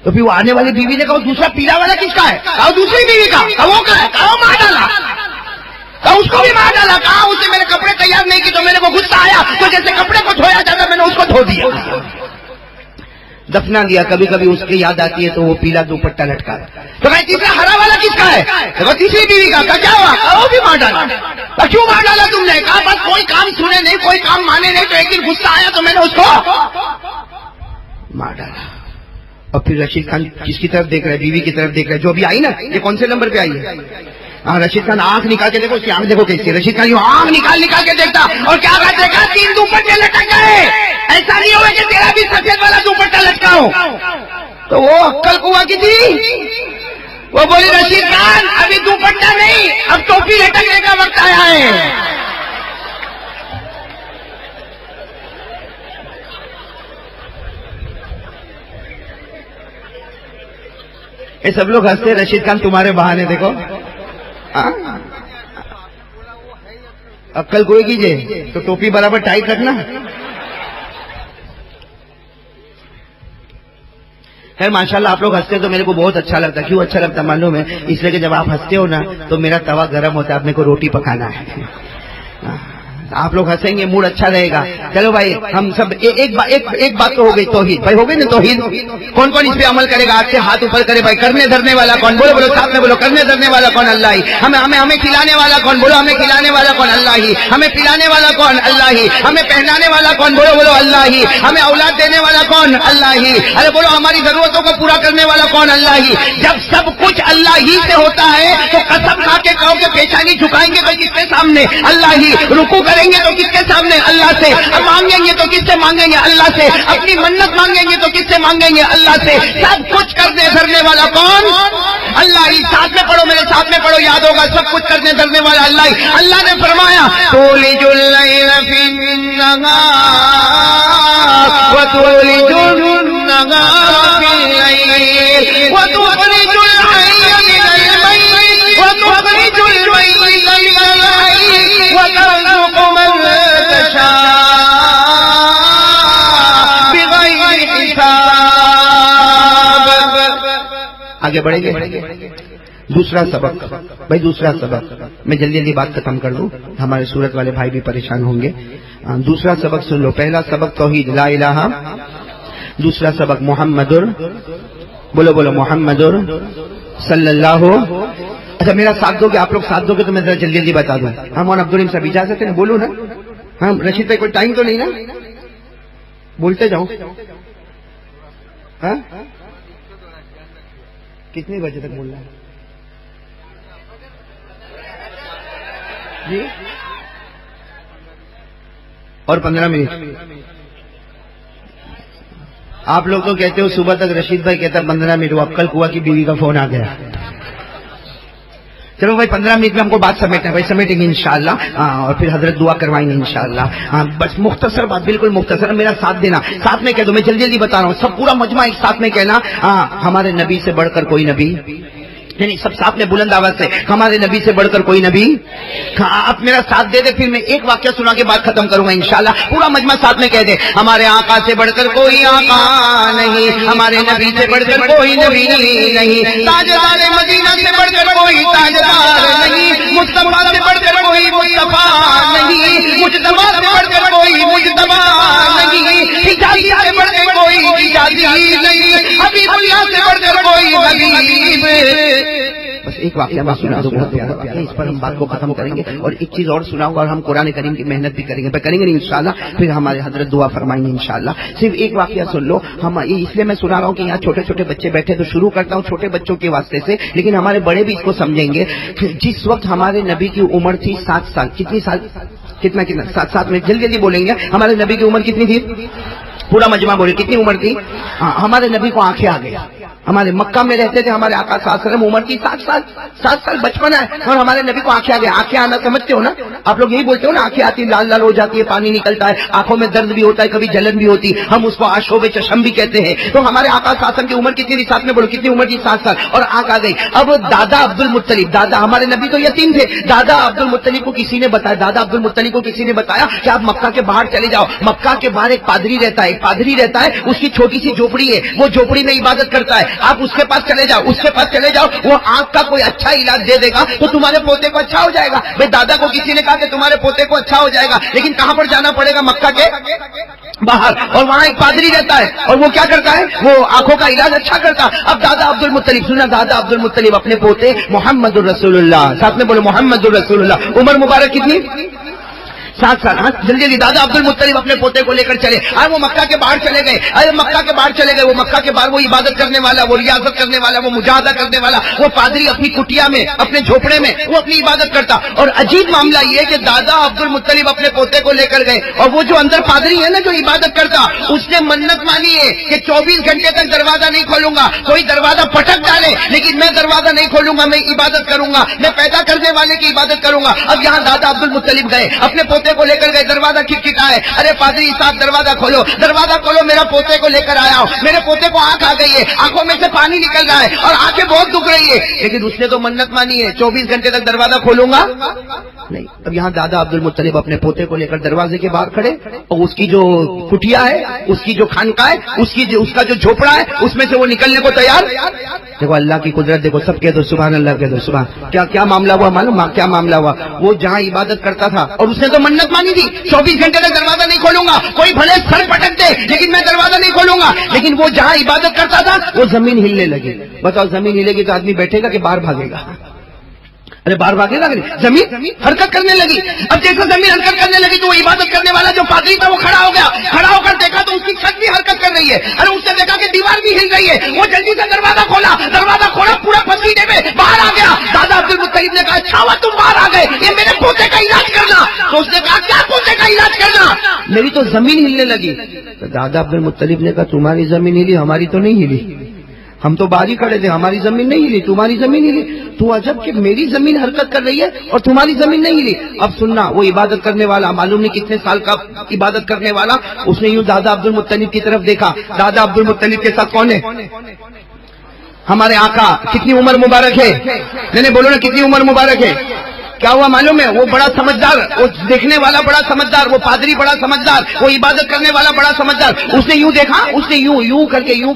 تو پھر وہ آنے والی بیوی نے کہا دوسرا پیلا والا کس کا ہے؟ کہا دوسری بیوی کا. کہا وہ کا ہے؟ کہا وہ مار ڈالا. کہا اس کو بھی مار ڈالا. کہا اسے میں نے کپڑے تیار نہیں کی تو میرے کو غصہ آیا, تو جیسے کپڑے کو دھویا جاتا میں نے اس کو دھو دیا, دفنا دیا. کبھی کبھی اس کی یاد آتی ہے تو وہ پیلا دوپٹہ لٹکا. تو میں تیسرا ہرا والا کس کا ہے؟ تو تیسری بیوی کا. کہا کیا ہوا؟ کہا وہ بھی مار ڈالا. کیوں مار ڈالا تم نے؟ کہا بس کوئی کام سنے نہیں, کوئی کام مانے نہیں, تو ایک دن غصہ آیا تو میں نے اس کو مار ڈالا. اور پھر رشید خان کس کی طرف دیکھ رہا ہے؟ بیوی کی طرف دیکھ رہا ہے, جو ابھی آئی نا, یہ کون سے نمبر پہ آئی ہے؟ ہاں, رشید خان آنکھ نکال کے دیکھو, اس کی آنکھ دیکھو کیسی ہے. رشید خان یوں آنکھ نکال کے دیکھتا, اور کیا بات دیکھا؟ 3 دوپٹے لٹک گئے. ایسا نہیں ہوا کہ تیرا بھی سفید والا دوپٹہ لٹکا ہو. تو وہ عقل کنواں کی تھی, وہ بولی رشید خان ابھی دوپٹہ نہیں, اب ٹوپی لٹکنے کا وقت آیا ہے. یہ سب لوگ ہنستے, رشید خان تمہارے بہانے دیکھو. عقل کوئی کیجیے تو ٹوپی برابر ٹائٹ رکھنا. خیر ماشاءاللہ آپ لوگ ہنستے تو میرے کو بہت اچھا لگتا. کیوں اچھا لگتا معلوم ہے؟ اس لیے کہ جب آپ ہنستے ہو نا تو میرا توا گرم ہوتا ہے, آپ میرے کو روٹی پکانا ہے. آپ لوگ ہنسیں گے، موڈ اچھا رہے گا. چلو بھائی ہم سب ایک بات تو ہو گئی، توحید. بھائی ہو گئی نا توحید؟ کون کون اس پہ عمل کرے گا؟ آج سے ہاتھ اوپر کرے بھائی. کرنے دھرنے والا کون؟ بولو بولو ساتھ میں بولو. کرنے دھرنے والا کون؟ اللہ ہی. ہمیں کھلانے والا کون؟ بولو ہمیں کھلانے والا کون؟ اللہ ہی. ہمیں پلانے والا کون؟ اللہ ہی. ہمیں پہنانے والا کون؟ بولو بولو اللہ ہی. ہمیں اولاد دینے والا کون؟ اللہ ہی. ارے بولو ہماری ضرورتوں کو پورا کرنے والا کون؟ اللہ ہی. جب سب کچھ اللہ ہی سے ہوتا ہے تو قسم کھا کے کہو کہ پیشانی جھکائیں گے تو کس کے سامنے؟ اللہ ہی. رکوع کریں گے تو کس کے سامنے؟ اللہ سے. مانگیں گے تو کس سے مانگیں گے؟ اللہ سے. اپنی منت مانگیں گے تو کس سے مانگیں گے؟ اللہ سے. سب کچھ کرنے دھرنے والا کون؟ اللہ ہی. ساتھ میں پڑھو، میرے ساتھ میں پڑھو، یاد ہوگا. سب کچھ کرنے دھرنے والا اللہ ہی. اللہ نے فرمایا تولج اللیل فی النہار وتولج النہار فی اللیل وتخرج الحی من المیت وتخرج المیت من الحی وترزق من تشاء بغیر حساب. آگے بڑھیں گے. دوسرا سبق بھائی، دوسرا سبق میں جلدی جلدی بات ختم کر دوں، ہمارے سورت والے بھائی بھی پریشان ہوں گے. دوسرا سبق سن لو. پہلا سبق توحید لا الہ. دوسرا سبق محمد، بولو بولو محمد صلی اللہ. اچھا میرا ساتھ دو گے؟ آپ لوگ ساتھ دو گے تو میں ذرا جلدی جلدی بتا دوں. ہم مولانا عبدالرحیم صاحب اجازت ہے نا؟ بولو نا. ہاں رشید بھائی کوئی ٹائم تو نہیں نا؟ بولتے جاؤ. ہاں کتنے بجے تک بولنا ہے جی؟ اور 15 منٹ. آپ لوگ تو کہتے ہو صبح تک، رشید بھائی کہتا 15 منٹ. وہ اب کل ہوا کہ بیوی کا فون آ گیا. چلو بھائی 15 منٹ میں ہم کو بات سمیٹنا ہے بھائی. سمیٹیں گے انشاءاللہ اور پھر حضرت دعا کروائیں گے انشاءاللہ. بس مختصر بات، بالکل مختصر. میرا ساتھ دینا، ساتھ میں کہہ دو. میں جلدی جلدی بتا رہا ہوں. سب پورا مجمع ایک ساتھ میں کہنا ہمارے نبی سے بڑھ کر کوئی نبی نہیں. سب ساتھ میں بلند آواز سے ہمارے نبی سے بڑھ کر کوئی نبی. آپ میرا ساتھ دے دے، پھر میں ایک واقعہ سنا کے بعد ختم کروں گا انشاءاللہ. پورا مجمع ساتھ میں کہہ دے ہمارے آقا سے بڑھ کر کوئی آقا نہیں، ہمارے نبی سے بڑھ کر کوئی نبی نہیں، تاجدار مدینہ سے بڑھ کر کوئی تاجدار نہیں، مصطفیٰ سے بڑھ کر کوئی مصطفیٰ نہیں، مجتبیٰ سے بڑھ کر کوئی مجتبیٰ نہیں، حجازی سے بڑھ کر کوئی حجازی نہیں، حبیب اللہ سے بڑھ کر کوئی حبیب. بس ایک واقعہ میں سنا دوں، بہت پیارا واقعہ. اس پر ہم بات کو ختم کریں گے. اور ایک چیز اور سناؤں گا، اور ہم قرآن کریم کی محنت بھی کریں گے نہیں انشاءاللہ. پھر ہمارے حضرت دعا فرمائیں گے انشاءاللہ. صرف ایک واقعہ سن لو. ہم اس لیے میں سنا رہا ہوں کہ یہاں چھوٹے چھوٹے بچے بیٹھے، تو شروع کرتا ہوں چھوٹے بچوں کے واسطے سے، لیکن ہمارے بڑے بھی اس کو سمجھیں گے. جس وقت ہمارے نبی کی عمر تھی 7 سال. کتنی سال؟ کتنا 7 میں جلدی جلدی بولیں گے. ہمارے نبی کی عمر کتنی تھی؟ پورا مجمع بولے کتنی عمر تھی؟ ہمارے نبی کو آنکھیں آ گئی. ہمارے مکہ میں رہتے تھے ہمارے آقا صلی اللہ علیہ وسلم، عمر کی 7 سال بچپن ہے، اور ہمارے نبی کو آنکھیں آ گئی. آنکھیں آنا سمجھتے ہو نا آپ لوگ؟ یہی بولتے ہو نا آنکھیں آتی، لال لال ہو جاتی ہے، پانی نکلتا ہے، آنکھوں میں درد بھی ہوتا ہے، کبھی جلن بھی ہوتی، ہم اس کو آشوب چشم بھی کہتے ہیں. تو ہمارے آقا صلی اللہ علیہ وسلم کی عمر کتنی تھی؟ 7 میں بولو کتنی عمر تھی؟ 7 سال. اور آنکھ آ گئی. اب دادا عبد المطلب، دادا ہمارے نبی تو یتیم تھے، دادا عبد المطلب کو کسی نے بتایا، دادا عبد المطلب کو کسی نے بتایا کہ آپ مکہ کے باہر چلے جاؤ. مکہ کے باہر ایک پادری رہتا ہے، ایک پادری رہتا ہے، اس کی چھوٹی سی جھوپڑی ہے، وہ جھوپڑی میں عبادت کرتا ہے. آپ اس کے پاس چلے جاؤ، اس کے پاس چلے جاؤ، وہ آنکھ کا کوئی اچھا علاج دے دے گا تو تمہارے پوتے کو اچھا ہو جائے گا. بھائی دادا کو کسی نے کہا کہ تمہارے پوتے کو اچھا ہو جائے گا، لیکن کہاں پر جانا پڑے گا؟ مکہ کے باہر. اور وہاں ایک پادری رہتا ہے، اور وہ کیا کرتا ہے؟ وہ آنکھوں کا علاج اچھا کرتا. اب دادا عبد المطلب، سنا دادا عبد المطلب اپنے پوتے محمد الرسول اللہ، ساتھ میں بولو محمد الرسول اللہ. عمر مبارک کتنی؟ 7 سال. ہاں جلدی جلدی. دادا عبد المطلب اپنے پوتے کو لے کر چلے. آئے وہ مکہ کے باہر چلے گئے. مکہ کے باہر چلے گئے. وہ مکہ کے باہر وہ عبادت کرنے والا، وہ ریاضت کرنے والا، وہ مجاہدہ کرنے والا، وہ پادری اپنی کٹیا میں، اپنے جھوپڑے میں وہ اپنی عبادت کرتا. اور عجیب معاملہ یہ کہ دادا عبد المطلب اپنے پوتے کو لے کر گئے، اور وہ جو اندر پادری ہے نا جو عبادت کرتا، اس نے منت مانی ہے کہ 24 گھنٹے تک دروازہ نہیں کھولوں گا. کوئی دروازہ پٹک ڈالے لیکن میں دروازہ نہیں کھولوں گا، میں عبادت کروں گا، میں پیدا کرنے والے کی عبادت کروں گا. اب یہاں دادا عبد المطلب گئے، اپنے پوتے کو لے کر گئے. دروازہ کھٹکھٹا ہے. ارے پادری صاحب دروازہ کھولو، دروازہ کھولو، میرا پوتے کو لے کر آیا ہوں. میرے پوتے کو آنکھ آ گئی ہے، آنکھوں میں سے پانی نکل رہا ہے اور آنکھیں بہت دکھ رہی ہے. لیکن اس نے تو منت مانی ہے 24 گھنٹے تک دروازہ کھولوں گا نہیں. اب یہاں دادا عبد المطلب اپنے پوتے کو لے کر دروازے کے باہر کھڑے، اور اس کی جو کٹیا ہے، اس کی جو خانقاہ ہے، اس کا جو جھوپڑا ہے، اس میں سے وہ نکلنے کو تیار دیکھو اللہ کی قدرت دیکھو، سب کہہ دو سبحان اللہ، کہہ دو سبحان۔ کیا معاملہ ہوا معلوم؟ کیا معاملہ ہوا؟ وہ جہاں عبادت کرتا تھا اور اس نے تو منت مانی تھی 24 گھنٹے تک دروازہ نہیں کھولوں گا، کوئی بھلے سر پٹک دے لیکن میں دروازہ نہیں کھولوں گا، لیکن وہ جہاں عبادت کرتا تھا وہ زمین ہلنے لگی۔ بتاؤ زمین ہلے گی تو آدمی بیٹھے گا کہ باہر بھاگے گا؟ ارے باہر بھاگے گا، زمین حرکت کرنے لگی۔ اب جیسے زمین حرکت کرنے لگی تو وہ عبادت کرنے والا جو پادری تھا وہ کھڑا ہو گیا، کھڑا ہو کر دیکھا تو اس کی چھت بھی حرکت کر رہی ہے، ارے اس نے دیکھا کہ دیوار بھی ہل رہی ہے، وہ جلدی سے دروازہ کھولا پورا پسینے میں باہر آ گیا۔ دادا عبد المطلب نے کہا اچھا ہوا تم باہر آ گئے، یہ میرے پوتے کا علاج کرنا۔ تو اس نے کہا کیا پوتے کا علاج کرنا؟ میری تو زمین ہلنے لگی۔ تو دادا عبد المطلب نے کہا تمہاری زمین ہلی، ہماری تو نہیں ہلی، ہم تو باہر ہی کھڑے تھے، ہماری زمین نہیں ہلی، تمہاری زمین ہلی۔ تو عجب کہ میری زمین حرکت کر رہی ہے اور تمہاری زمین نہیں ہلی۔ اب سننا، وہ عبادت کرنے والا معلوم نہیں کتنے سال کا عبادت کرنے والا، اس نے یوں دادا عبد المطلب کی طرف دیکھا۔ دادا عبد المطلب کے ساتھ کون ہے؟ ہمارے آقا۔ کتنی عمر مبارک ہے؟ نہیں بولو نا، کتنی عمر مبارک ہے؟ کیا ہوا معلوم ہے؟ وہ بڑا سمجھدار، وہ دیکھنے والا بڑا سمجھدار، وہ پادری بڑا سمجھدار، وہ عبادت کرنے والا بڑا سمجھدار۔ اس نے یوں دیکھا، اس نے یوں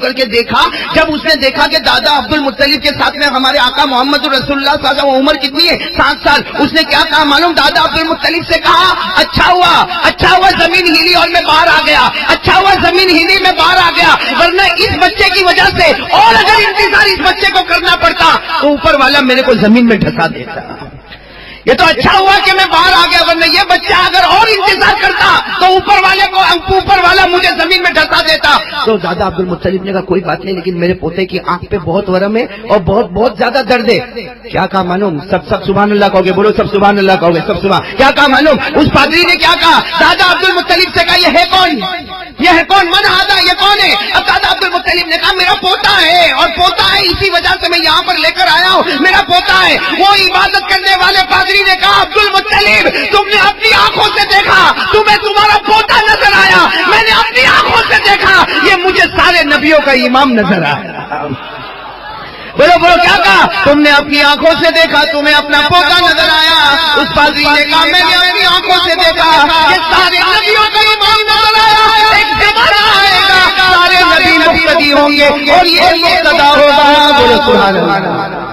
کر کے دیکھا۔ جب اس نے دیکھا کہ دادا عبد المطلب کے ساتھ میں ہمارے آقا محمد رسول اللہ صلی اللہ علیہ وسلم، عمر کتنی ہے؟ 7 سال۔ اس نے کیا کہا معلوم؟ دادا عبد المطلب سے کہا اچھا ہوا زمین ہلی اور میں باہر آ گیا، اچھا ہوا زمین ہلی میں باہر آ گیا، ورنہ اس بچے کی وجہ سے اور اگر انتظار اس بچے کو کرنا پڑتا تو اوپر والا میرے کو زمین میں ڈھسا دیتا۔ یہ تو اچھا ہوا کہ میں باہر آ گیا، ورنہ یہ بچہ اگر اور انتظار کرتا تو اوپر والا مجھے زمین میں ڈھسا دیتا۔ تو دادا عبد المطلب نے کہا کوئی بات نہیں، لیکن میرے پوتے کی آنکھ پہ بہت ورم ہے اور بہت زیادہ درد ہے۔ کیا کہا معلوم؟ سب سبحان اللہ کہو گے، بولو سب سبحان اللہ کہو گے، سب سبحان۔ کیا کہا معلوم؟ اس پادری نے کیا کہا؟ دادا عبد المطلب سے کہا یہ ہے کون؟ من ہادا، یہ کون ہے؟ اب دادا عبد المطلب نے کہا میرا پوتا ہے، اور پوتا ہے اسی وجہ سے میں یہاں پر لے کر آیا ہوں، میرا پوتا ہے۔ وہ عبادت کرنے والے پادری نے کہا عبد المطلب تم نے اپنی آنکھوں سے دیکھا، تمہیں تمہارا پوتا نظر آیا، میں نے اپنی آنکھوں سے دیکھا، یہ مجھے سارے نبیوں کا امام نظر آیا۔ بولو کیا کہا؟ تم نے اپنی آنکھوں سے دیکھا، تمہیں اپنا پوتا نظر آیا۔ اس پادری نے کہا میں نے اپنی آنکھوں سے دیکھا کہ سارے نبیوں کا امام نظر آیا، ایک زمانہ آئے گا سارے نبی مقتدی ہوں گے اور یہ مقتدا ہوگا۔ بولو سبحان اللہ۔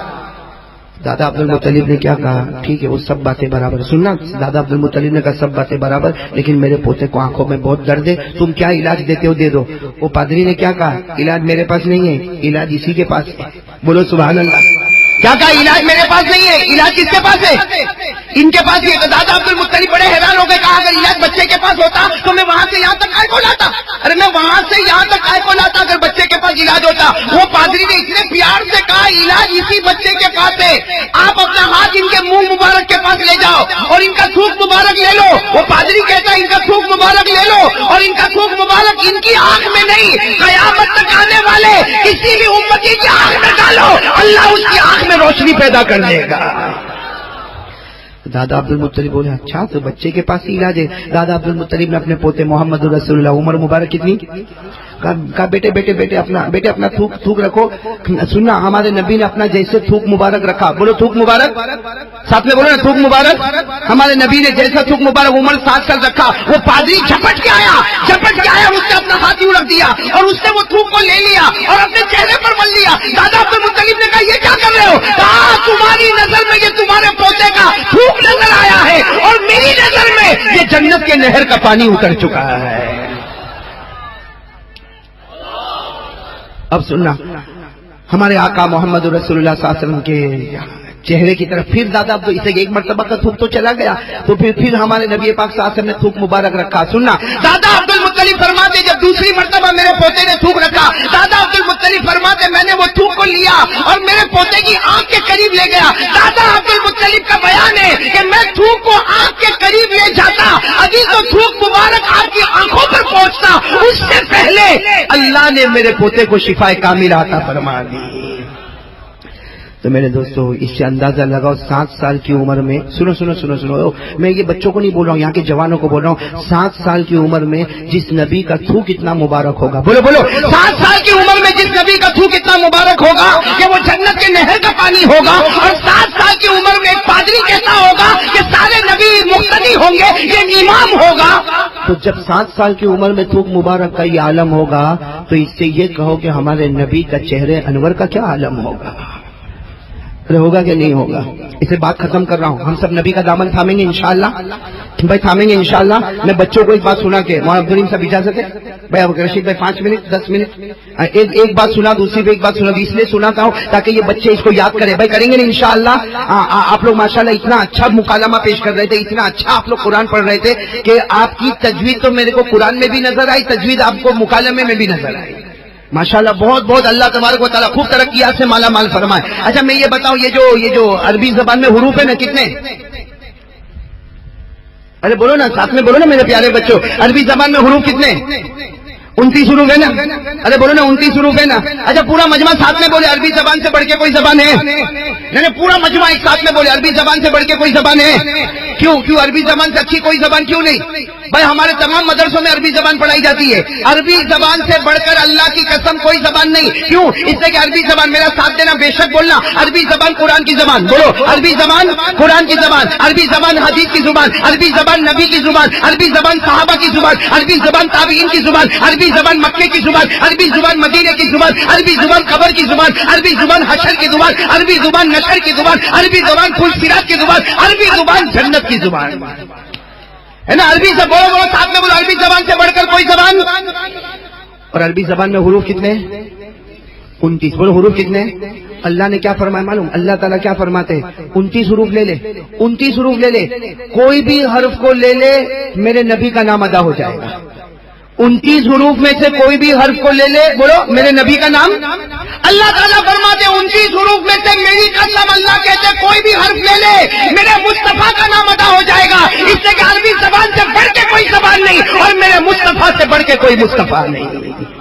دادا عبد المطلب نے کیا کہا؟ ٹھیک ہے وہ سب باتیں برابر، سننا دادا عبد المطلب نے کہا سب باتیں برابر، لیکن میرے پوتے کو آنکھوں میں بہت درد ہے، تم کیا علاج دیتے ہو دے دو۔ وہ پادری نے کیا کہا؟ علاج میرے پاس نہیں ہے، علاج اسی کے پاس ہے۔ بولو سبحان اللہ۔ کیا کہا؟ علاج میرے پاس نہیں ہے، علاج کس کے پاس ہے؟ ان کے پاس ہی۔ دادا عبد المطلب بڑے حیران ہو گئے، کہا اگر علاج بچے کے پاس ہوتا تو میں وہاں سے یہاں تک آئے کو لاتا، ارے میں وہاں سے یہاں تک آئے کو لاتا اگر بچے کے پاس علاج ہوتا۔ وہ پادری نے اتنے پیار سے کہا علاج اسی بچے کے پاس ہے، آپ اپنا ہاتھ ان کے منہ مبارک کے پاس لے جاؤ اور ان کا تھوک مبارک لے لو۔ وہ پادری کہتا ہے ان کا تھوک مبارک لے لو اور ان کا تھوک مبارک ان کی آنکھ میں نہیں، قیامت تک آنے والے کسی بھی امتی کی آنکھ میں ڈالو، اللہ اس کی آنکھ میں روشنی پیدا کر دے گا۔ دادا عبد المطلب بولے اچھا تو بچے کے پاس ہی علاج ہے۔ دادا عبد المطلب نے اپنے پوتے محمد رسول اللہ، عمر مبارک کتنی؟ کہا بیٹے اپنا تھوک رکھو۔ سننا ہمارے نبی نے اپنا جیسے تھوک مبارک رکھا، بولو تھوک مبارک، ساتھ میں بولو نا تھوک مبارک۔ ہمارے نبی نے جیسا تھوک مبارک عمر 7 سال رکھا، وہ پادری جھپٹ کے آیا، اس نے اپنا ہاتھ یوں رکھ دیا اور اس نے وہ تھوک کو لے لیا اور اپنے چہرے پر مل لیا۔ دادا عبد المطلب نے کہا یہ کیا کر رہے ہو؟ کہا تمہاری نظر میں یہ تمہارے پوتے کا تھوک نظر آیا ہے اور میری نظر میں یہ جنت کے نہر کا پانی اتر چکا ہے۔ اب سننا ہمارے آقا محمد رسول اللہ صلی اللہ علیہ وسلم کے چہرے کی طرف پھر دادا عبد اسے ایک مرتبہ کا تھوک تو چلا گیا، تو پھر ہمارے نبی پاک صلی اللہ علیہ وسلم نے تھوک مبارک رکھا۔ سننا دادا عبد المطلب فرماتے جب دوسری مرتبہ میرے پوتے نے تھوک رکھا، دادا عبد المطلب فرماتے میں نے وہ تھوک کو لیا اور میرے پوتے کی آنکھ کے قریب لے گیا۔ دادا عبد المطلب کا بیان ہے کہ میں تھوک کو آنکھ کے قریب لے جاتا، ابھی تو تھوک مبارک آپ کی آنکھوں پر پہنچتا، اس سے پہلے اللہ نے میرے پوتے کو شفا کامل عطا فرما دی۔ تو میرے دوستو اس سے اندازہ لگاؤ 7 سال کی عمر میں، سنو میں یہ بچوں کو نہیں بول رہا ہوں، یہاں کے جوانوں کو بول رہا ہوں، 7 سال کی عمر میں جس نبی کا تھوک اتنا مبارک ہوگا، بولو 7 سال کی عمر میں جس نبی کا تھوک اتنا مبارک ہوگا کہ وہ جنت کے نہر کا پانی ہوگا، اور 7 سال کی عمر میں ایک پادری کہتا ہوگا کہ سارے نبی مقتدی ہوں گے، یہ امام ہوگا۔ تو جب 7 سال کی عمر میں تھوک مبارک کا یہ عالم ہوگا تو اس سے یہ کہو کہ ہمارے نبی کا چہرے انور کا کیا عالم ہوگا؟ ہوگا کہ نہیں ہوگا؟ اسے بات ختم کر رہا ہوں. ہم سب نبی کا دامن تھامیں گے انشاءاللہ. بھائی تھامیں گے انشاءاللہ. میں بچوں کو ایک بات سنا کے مولانا عبدالرحیم صاحب اجازت ہے بھائی؟ اب رشید بھائی 5 منٹ 10 منٹ ایک بات سنا دوسری پہ ایک بات سنا. اس لیے سناتا ہوں تاکہ یہ بچے اس کو یاد کریں. بھائی کریں گے نا انشاءاللہ. آپ لوگ ماشاءاللہ اتنا اچھا مکالمہ پیش کر رہے تھے, اتنا اچھا آپ لوگ قرآن پڑھ رہے تھے کہ آپ کی تجوید تو میرے کو قرآن میں بھی نظر آئی, تجوید آپ کو مکالمے میں بھی نظر آئی. ماشاءاللہ بہت بہت اللہ تبارک و تعالیٰ خوب ترقیات سے مالا مال فرمائے. اچھا میں یہ بتاؤں یہ جو عربی زبان میں حروف ہے نا کتنے؟ ارے بولو نا ساتھ میں بولو نا میرے پیارے بچوں, عربی زبان میں حروف کتنے؟ 29 حروف ہے نا. ارے بولو نا 29 حروف ہے نا. اچھا پورا مجمع ساتھ میں بولے عربی زبان سے بڑھ کے کوئی زبان ہے؟ نہیں پورا مجمع ایک ساتھ میں بولے عربی زبان سے بڑھ کے کوئی زبان ہے؟ کیوں عربی زبان سے اچھی کوئی زبان کیوں نہیں؟ بھائی ہمارے تمام مدرسوں میں عربی زبان پڑھائی جاتی ہے. عربی زبان سے بڑھ کر اللہ کی قسم کوئی زبان نہیں. کیوں؟ اس سے کہ عربی زبان, میرا ساتھ دینا بے شک بولنا, عربی زبان قرآن کی زبان. بولو عربی زبان قرآن کی زبان, عربی زبان حدیث کی زبان, عربی زبان نبی کی زبان, عربی زبان صحابہ کی زبان, عربی زبان تابعین کی زبان, عربی زبان مکے کی زبان, عربی زبان مدینے کی زبان, عربی زبان قبر کی زبان, عربی زبان حشر کی زبان, عربی زبان نشر کی زبان, عربی زبان پھول سرات کی زبان, عربی زبان جنت کی زبان ہے نا. عربی سے بولو بولو ساتھ میں بولو, عربی زبان سے بڑھ کر کوئی زبان. اور عربی زبان میں حروف کتنے؟ 29. بولو حروف کتنے؟ اللہ نے کیا فرمایا معلوم؟ اللہ تعالیٰ کیا فرماتے ہیں؟ 29 حروف لے لے, 29 حروف لے لے, کوئی بھی حرف کو لے لے میرے نبی کا نام ادا ہو جائے گا. 29 حروف میں سے کوئی بھی حرف کو لے لے, بولو میرے نبی کا نام. اللہ تعالیٰ فرماتے 29 حروف میں سے میری قسم, اللہ کہتے کوئی بھی حرف لے لے میرے مصطفیٰ کا نام ادا ہو جائے گا. اس سے کہ عربی زبان سے بڑھ کے کوئی زبان نہیں اور میرے مصطفیٰ سے بڑھ کے کوئی مصطفیٰ نہیں.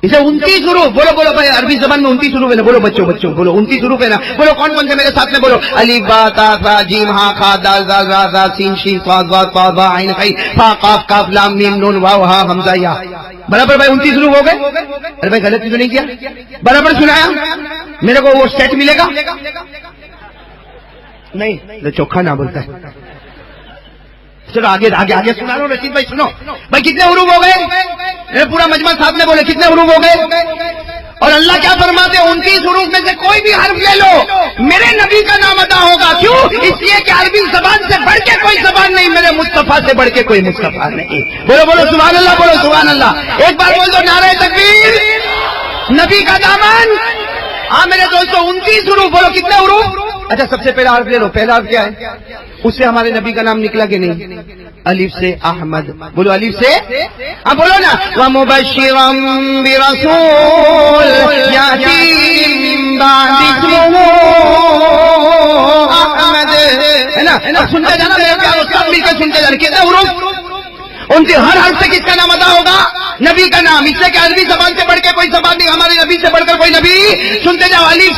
اسے 29 حروف. بولو بولو بھائی عربی زبان میں 29 حروف ہے نا. بولو بچوں بولو 29 حروف ہے نا. بولو کون کون سے میرے ساتھ میں بولو. الف با تا ثا جیم ہا خا دال ذال را زا سین شین صاد ضاد طا با عین خ فا قاف کاف لام میم نون واو ہا حمزہ یا. برابر بھائی 29 حروف ہو گئے. ارے بھائی غلط تو نہیں کیا؟ برابر سنایا میرے کو. وہ سیٹ ملے گا نہیں؟ چوکھا نہ بولتا ہے. چلو آگے آگے آگے سنا لو. رشید بھائی سنو بھائی کتنے حروف ہو گئے؟ پورا مجمع صاحب نے بولے کتنے حروف ہو گئے؟ اور اللہ کیا فرماتے ہیں 29 حروف میں سے کوئی بھی حرف لے لو میرے نبی کا نام ادا ہوگا. کیوں؟ اس لیے کہ عربی زبان سے بڑھ کے کوئی زبان نہیں, میرے مصطفیٰ سے بڑھ کے کوئی مصطفیٰ نہیں. بولو بولو سبحان اللہ, بولو سبحان اللہ. ایک بار بول دو نعرہ تکبیر, نبی کا دامن. ہاں میرے دوستوں 29 حروف. بولو کتنے حروف؟ اچھا سب سے پہلا حرف لے لو. پہلا حرف کیا ہے؟ اس سے ہمارے نبی کا نام نکلا کہ نہیں؟ الف سے احمد. بولو الف سے. ہاں بولو نا. وَمُبَشِّرًا بِرَسُولٍ يَأْتِي مِن بَعْدِ اسْمُهُ احمد, ہے نا. سنتے جانا میرے پیارو, سب مل کے سنتے جانا. کتنے حروف؟ ان کے ہر حرف سے کس کا نام ادا ہوگا؟ نبی کا نام. اس سے کہ عربی زبان سے بڑھ کے کوئی زبان نہیں, ہمارے نبی سے بڑھ کر کوئی نبی. سنتے جاؤ. الف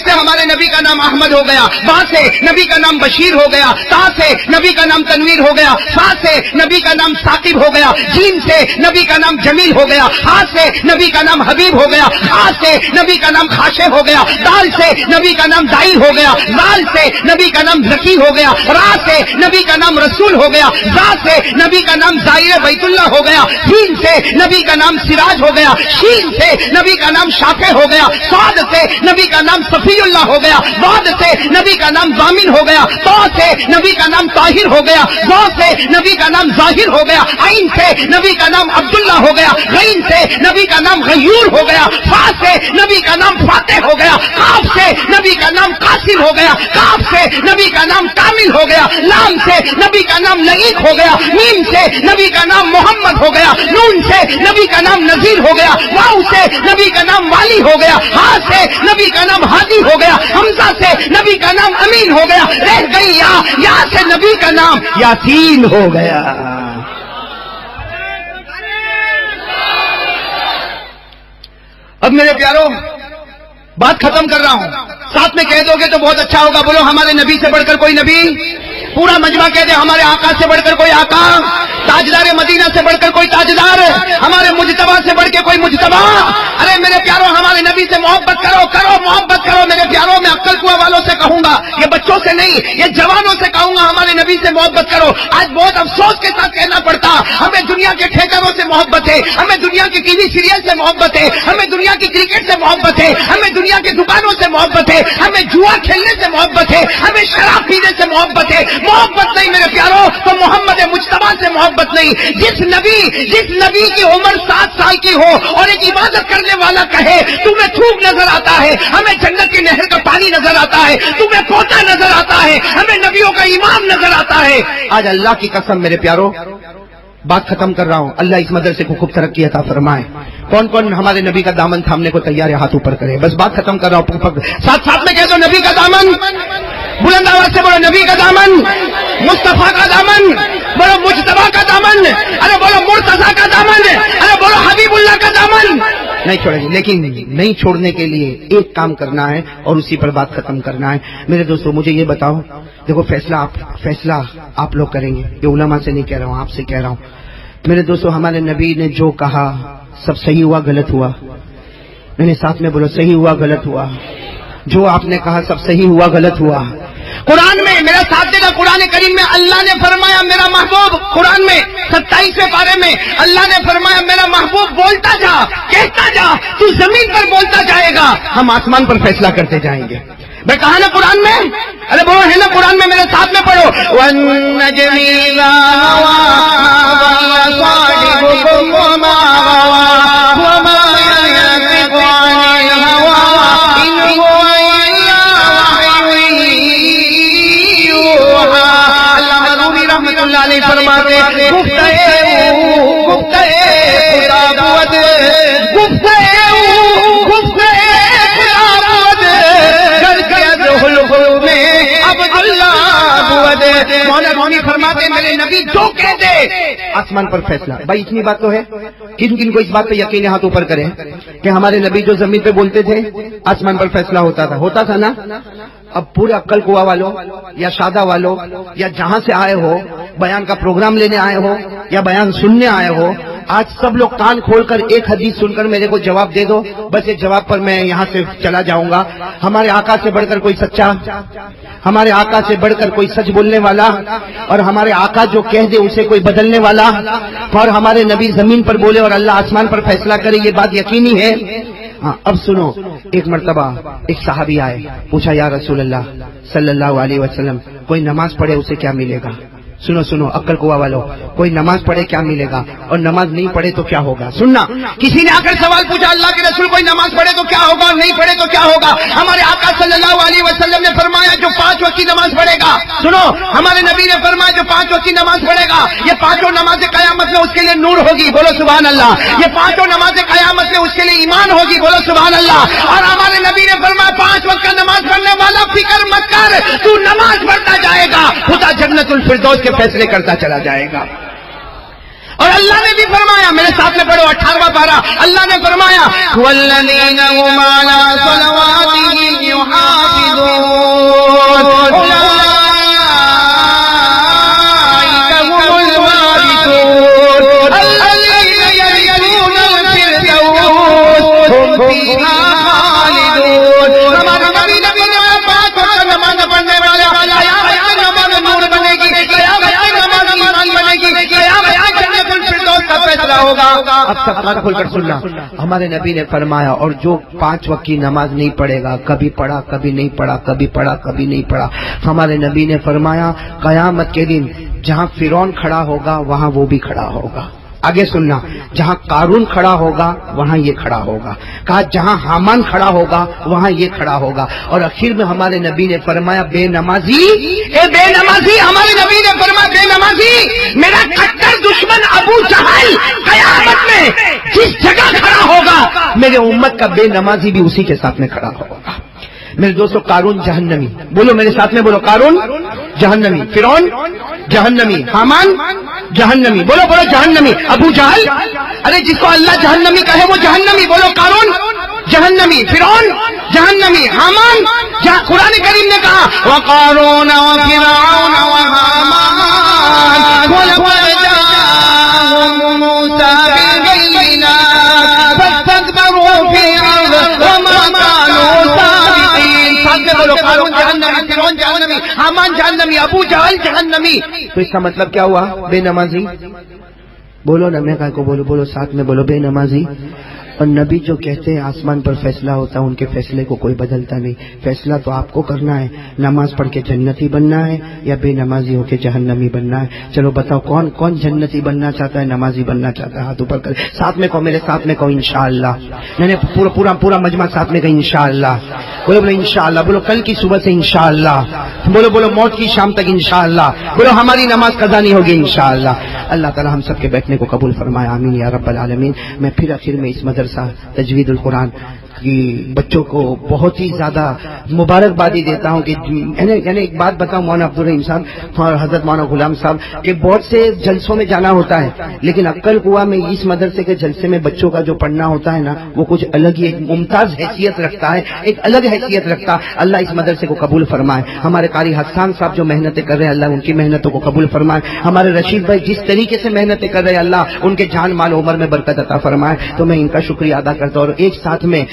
سے ہمارے نبی کا نام احمد ہو گیا. با سے نبی کا نام بشیر ہو گیا. تا سے نبی کا نام تنویر ہو گیا. فا سے نبی کا نام ثاقب ہو گیا. جیم سے نبی کا نام جمیل ہو گیا. ہا سے نبی کا نام حبیب ہو گیا. خا سے نبی کا نام خاشع ہو گیا. دال سے نبی کا نام دائر ہو گیا. زال سے نبی کا نام ذکی ہو گیا. را سے نبی کا نام رسول ہو گیا. زا سے نبی کا نام زائر بیت اللہ ہو گیا. سین سے نبی کا نام سراج ہو گیا. شین سے نبی کا نام شافع ہو گیا. صاد سے نبی کا نام صفی اللہ ہو گیا. بعد سے نبی کا نام ضامن ہو گیا. تو سے نبی کا نام طاہر ہو گیا. وا سے نبی کا نام ظاہر ہو گیا. عین سے نبی کا نام عبداللہ ہو گیا. غین سے نبی کا نام غیور ہو گیا. فا سے نبی کا نام فاتح ہو گیا. قاف سے نبی کا نام قاسم ہو گیا. کاف سے نبی کا نام کامل ہو گیا. لام سے نبی کا نام لئیق ہو گیا. میم سے نبی کا نام محمد ہو گیا. نون سے نبی کا نام نذیر ہو گیا. واو سے نبی کا نام والی ہو گیا. ہا سے نبی کا نام ہادی ہو گیا. حمزہ سے نبی کا نام امین ہو گیا. رہ گئی یا سے نبی کا نام یاسین ہو گیا. اب میرے پیارو بات ختم کر رہا ہوں. ساتھ میں کہہ دو گے تو بہت اچھا ہوگا. بولو ہمارے نبی سے بڑھ کر کوئی نبی. پورا مجمع کہہ دے ہمارے آقا سے بڑھ کر کوئی آقا، تاجدار مدینہ سے بڑھ کر کوئی تاجدار، ہمارے مجتبی سے بڑھ کے کوئی مجتبی۔ ارے میرے پیاروں ہمارے نبی سے محبت کرو، کرو محبت کرو میرے پیاروں۔ میں عقل کنواں والوں سے کہوں گا، یہ بچوں سے نہیں، یہ جوانوں سے کہوں گا، ہمارے نبی سے محبت کرو۔ آج بہت افسوس کے ساتھ کہنا پڑتا، ہمیں دنیا کے ٹھیکروں سے محبت ہے، ہمیں دنیا کی ٹی وی سیریل سے محبت ہے، ہمیں دنیا کی کرکٹ سے محبت ہے، ہمیں دنیا کی دکانوں سے محبت ہے، ہمیں جوا کھیلنے سے محبت ہے، ہمیں شراب پینے سے محبت ہے۔ محبت نہیں میرے پیاروں تو محمد مجتبی سے محبت نہیں۔ جس نبی کی عمر 7 سال کی ہو اور ایک عبادت کرنے والا کہے تمہیں تھوک نظر آتا ہے، ہمیں جنت کی نہر کا پانی نظر آتا ہے، تمہیں پوتا نظر آتا ہے، ہمیں نبیوں کا امام نظر آتا ہے۔ آج اللہ کی قسم میرے پیاروں بات ختم کر رہا ہوں، اللہ اس مدرسے کو خوب ترقی عطا فرمائے۔ کون کون ہمارے نبی کا دامن تھامنے کو تیار ہے؟ ہاتھ اوپر کرے۔ بس بات ختم کر رہا ہوں، ساتھ میں کہہ دو نبی کا دامن، بلند آواز سے بولو نبی کا دامن، مصطفیٰ کا دامن، بولو مجتبیٰ کا دامن، ارے بولو مرتضیٰ کا دامن، ارے بولو حبیب اللہ کا دامن نہیں چھوڑیں گے۔ لیکن نہیں چھوڑنے کے لیے ایک کام کرنا ہے اور اسی پر بات ختم کرنا ہے۔ میرے دوستو مجھے یہ بتاؤ، دیکھو فیصلہ آپ لوگ کریں گے، یہ علماء سے نہیں کہہ رہا ہوں، آپ سے کہہ رہا ہوں۔ میرے دوستو ہمارے نبی نے جو کہا سب صحیح ہوا غلط ہوا؟ میں نے ساتھ میں بولو صحیح ہوا غلط ہوا؟ جو آپ نے کہا سب صحیح ہوا غلط ہوا؟ قرآن میں میرا ساتھ دینا، قرآن کریم میں اللہ نے فرمایا میرا محبوب، قرآن میں 27ویں پارے میں اللہ نے فرمایا میرا محبوب بولتا جا، کہتا جا، تو زمین پر بولتا جائے گا، ہم آسمان پر فیصلہ کرتے جائیں گے۔ میں کہا نا قرآن میں، ارے بولو ہے نا قرآن میں، میرے ساتھ میں پڑھو وَالنَّجْمِ إِذَا هَوَىٰ مَا ضَلَّ صَاحِبُكُمْ وَمَا غَوَىٰ وَمَا يَنطِقُ عَنِ الْهَوَىٰ إِنْ هُوَ إِلَّا وَحْيٌ يُوحَىٰ۔ علامہ رومی رحمۃ اللہ علیہ فرماتے مولا رومی فرماتے میرے نبی جو کہہ دے آسمان پر فیصلہ۔ بھائی اتنی بات تو ہے، کن کن کو اس بات پہ یقین ہے؟ ہاتھ اوپر کریں کہ ہمارے نبی جو زمین پہ بولتے تھے آسمان پر فیصلہ ہوتا تھا نا۔ اب پورے عقل کنواں والوں یا شادہ والوں یا جہاں سے آئے ہو، بیان کا پروگرام لینے آئے ہو یا بیان سننے آئے ہو، آج سب لوگ کان کھول کر ایک حدیث سن کر میرے کو جواب دے دو، بس ایک جواب پر میں یہاں سے چلا جاؤں گا۔ ہمارے آقا سے بڑھ کر کوئی سچا، ہمارے آقا سے بڑھ کر کوئی سچ بولنے والا، اور ہمارے آقا جو کہہ دے اسے کوئی بدلنے والا، اور ہمارے نبی زمین پر بولے اور اللہ آسمان پر فیصلہ کرے، یہ بات یقینی ہے۔ ہاں اب سنو، ایک مرتبہ ایک صحابی آئے، پوچھا یا رسول اللہ صلی اللہ علیہ وسلم کوئی نماز پڑھے اسے کیا ملے گا؟ سنو عقل کنواں والوں، کوئی نماز پڑھے کیا ملے گا اور نماز نہیں پڑھے تو کیا ہوگا؟ سننا، کسی نے آ کر سوال پوچھا اللہ کے رسول کوئی نماز پڑھے تو کیا ہوگا اور نہیں پڑھے تو کیا ہوگا؟ ہمارے آقا صلی اللہ علیہ وسلم نے فرمایا جو 5 وقت کی نماز پڑھے گا، سنو ہمارے نبی نے فرمایا جو 5 وقت کی نماز پڑھے گا، یہ 5 نماز قیامت میں اس کے لیے نور ہوگی، بولو سبحان اللہ۔ یہ 5 نماز قیامت میں اس کے لیے ایمان ہوگی، بولو سبحان اللہ۔ اور ہمارے نبی نے فرمایا 5 وقت کا نماز پڑھنے والا فکر مت کر، تو نماز پڑھتا جائے گا، خدا جنت الفردوس کے فیصلے کرتا چلا جائے گا۔ اور اللہ نے بھی فرمایا، میرے ساتھ میں پڑھو 18واں پارہ، اللہ نے فرمایا وَالَّذِينَ هُمْ عَلَىٰ صَلَوَاتِهِمْ يُحَافِظُونَ أُولَٰئِكَ هُمُ الْوَارِثُونَ الَّذِينَ يَرِثُونَ الْفِرْدَوْسَ هُمْ فِيهَا خَالِدُونَ۔ ہمارے نبی نے 5 وقت نماز پڑھنے والا نور بنے گی، ہوگا۔ اب سب کان کھول کر سننا، ہمارے نبی نے فرمایا اور جو 5 وقت کی نماز نہیں پڑھے گا، کبھی پڑھا کبھی نہیں پڑھا، کبھی پڑھا کبھی نہیں پڑھا، ہمارے نبی نے فرمایا قیامت کے دن جہاں فرعون کھڑا ہوگا وہاں وہ بھی کھڑا ہوگا۔ آگے سننا، جہاں قارون کھڑا ہوگا وہاں یہ کھڑا ہوگا، کہا جہاں حامان کھڑا ہوگا وہاں یہ کھڑا ہوگا، اور آخر میں ہمارے نبی نے فرمایا بے نمازی، اے بے نمازی، ہمارے نبی نے فرمایا بے نمازی، میرا کٹر دشمن ابو جہل قیامت میں جس جگہ کھڑا ہوگا میرے امت کا بے نمازی بھی اسی کے ساتھ میں کھڑا ہوگا۔ میرے دوستو قارون جہنمی، بولو میرے ساتھ میں بولو، قارون جہنمی، فرعون جہنمی، حامان جہنمی، بولو بولو جہنمی، ابو جہل، ارے جس کو اللہ جہنمی کہے وہ جہنمی، بولو قارون جہنمی، فرعون جہنمی، حامان قرآن کریم نے کہا وَقَارُونَ وَفِرْعَوْنَ وَهَامَانَ بولو قارون جہنمی، فرعون جہنمی، حامان جہنمی، ابو جہل جہنمی. تو اس کا مطلب کیا ہوا؟ بے نمازی. بولو نا، میں کو بولو، بولو ساتھ میں بولو، بے نمازی. اور نبی جو کہتے ہیں آسمان پر فیصلہ ہوتا ہے، ان کے فیصلے کو کوئی بدلتا نہیں. فیصلہ تو آپ کو کرنا ہے، نماز پڑھ کے جنتی بننا ہے یا بے نمازی ہو کے جہنمی بننا ہے. چلو بتاؤ کون کون جنتی بننا چاہتا ہے، نمازی بننا چاہتا ہے؟ ہاتھ اوپر کر، ساتھ میں کہو، میرے ساتھ میں کہو انشاءاللہ. میں نے پورا مجمع ساتھ میں کہا انشاءاللہ. بولو بولو انشاءاللہ. بولو کل کی صبح سے انشاءاللہ. بولو بولو موت کی شام تک انشاءاللہ. بولو ہماری نماز قضا نہیں ہوگی انشاءاللہ. اللہ تعالی ہم سب کے بیٹھنے کو قبول فرمائے، آمین یا رب العالمین. میں پھر آخر میں اس مدرسہ تجوید القرآن کی بچوں کو بہت ہی زیادہ مبارکبادی دیتا ہوں کہ یعنی ایک بات بتاؤں مولانا عبدالرحیم صاحب اور حضرت مولانا غلام صاحب کہ بہت سے جلسوں میں جانا ہوتا ہے، لیکن عقل قوا میں اس مدرسے کے جلسے میں بچوں کا جو پڑھنا ہوتا ہے نا، وہ کچھ الگ ہی ایک ممتاز حیثیت رکھتا ہے، ایک الگ حیثیت رکھتا ہے. اللہ اس مدرسے کو قبول فرمائے. ہمارے قاری حسان صاحب جو محنتیں کر رہے ہیں، اللہ ان کی محنتوں کو قبول فرمائے. ہمارے رشید بھائی جس طریقے سے محنتیں کر رہے ہیں، اللہ ان کے جان مال عمر میں برکت عطا فرمائے. تو میں ان کا شکریہ ادا کرتا ہوں، اور ایک ساتھ میں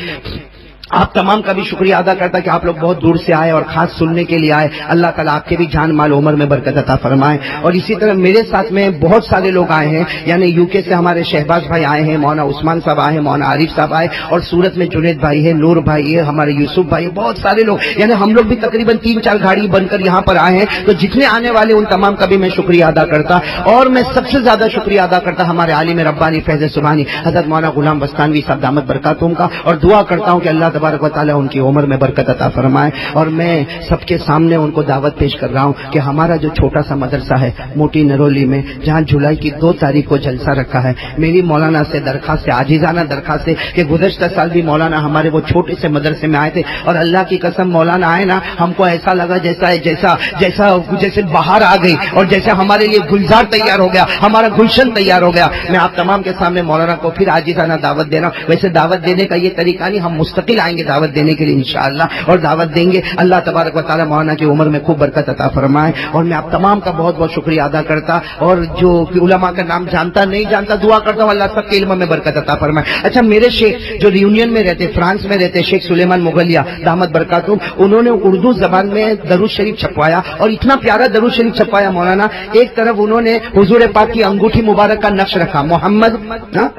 آپ تمام کا بھی شکریہ ادا کرتا کہ آپ لوگ بہت دور سے آئے اور خاص سننے کے لیے آئے. اللہ تعالیٰ آپ کے بھی جان مال عمر میں برکت عطا فرمائے. اور اسی طرح میرے ساتھ میں بہت سارے لوگ آئے ہیں، یعنی یو کے سے ہمارے شہباز بھائی آئے ہیں، مولانا عثمان صاحب آئے ہیں، مولانا عارف صاحب آئے، اور سورت میں جنید بھائی ہے، نور بھائی ہے، ہمارے یوسف بھائی، بہت سارے لوگ، یعنی ہم لوگ بھی تقریباً 3-4 گاڑی بن کر یہاں پر آئے ہیں. تو جتنے آنے والے ان تمام کا بھی میں شکریہ ادا کرتا. اور میں سب سے زیادہ شکریہ ادا کرتا ہمارے عالم ربانی فیض سبحانی حضرت مولانا غلام بستانوی صاحب دامت برکاتہم کا، اور دعا کرتا ہوں کہ اللہ تبارک و تعالیٰ ان کی عمر میں برکت عطا فرمائے. اور میں سب کے سامنے ان کو دعوت پیش کر رہا ہوں کہ ہمارا جو چھوٹا سا مدرسہ ہے موٹی نرولی میں، جہاں جولائی کی 2 تاریخ کو جلسہ رکھا ہے، میری مولانا سے درخواست ہے، عاجزانہ درخواست ہے کہ گزشتہ سال بھی مولانا ہمارے وہ چھوٹے سے مدرسے میں آئے تھے، اور اللہ کی قسم مولانا آئے نا، ہم کو ایسا لگا جیسے بہار آ گئی، اور جیسے ہمارے لیے گلزار تیار ہو گیا، ہمارا گلشن تیار ہو گیا. میں آپ تمام کے سامنے مولانا کو پھر عاجزانہ دعوت دے رہا ہوں. ویسے دعوت دینے کا یہ طریقہ نہیں، ہم مستقل آئیں گے دعوت دینے کے لیے انشاءاللہ، اور دعوت دیں گے. اللہ تبارک و تعالی مولانا کی عمر میں خوب برکت عطا فرمائے. اور میں آپ تمام کا بہت بہت شکریہ ادا کرتا، اور جو علماء کا نام جانتا نہیں جانتا دعا کرتا ہوں اللہ سب کے علم میں برکت عطا فرمائے. اچھا، میرے شیخ جو ریونین میں رہتے، فرانس میں رہتے، شیخ سلیمان مغلیہ دامت برکاتہم، انہوں نے اردو زبان میں درود شریف چھپوایا، اور اتنا پیارا درود شریف چھپوایا مولانا. ایک طرف انہوں نے حضور پاک کی انگوٹھی مبارک کا نقش رکھا، محمد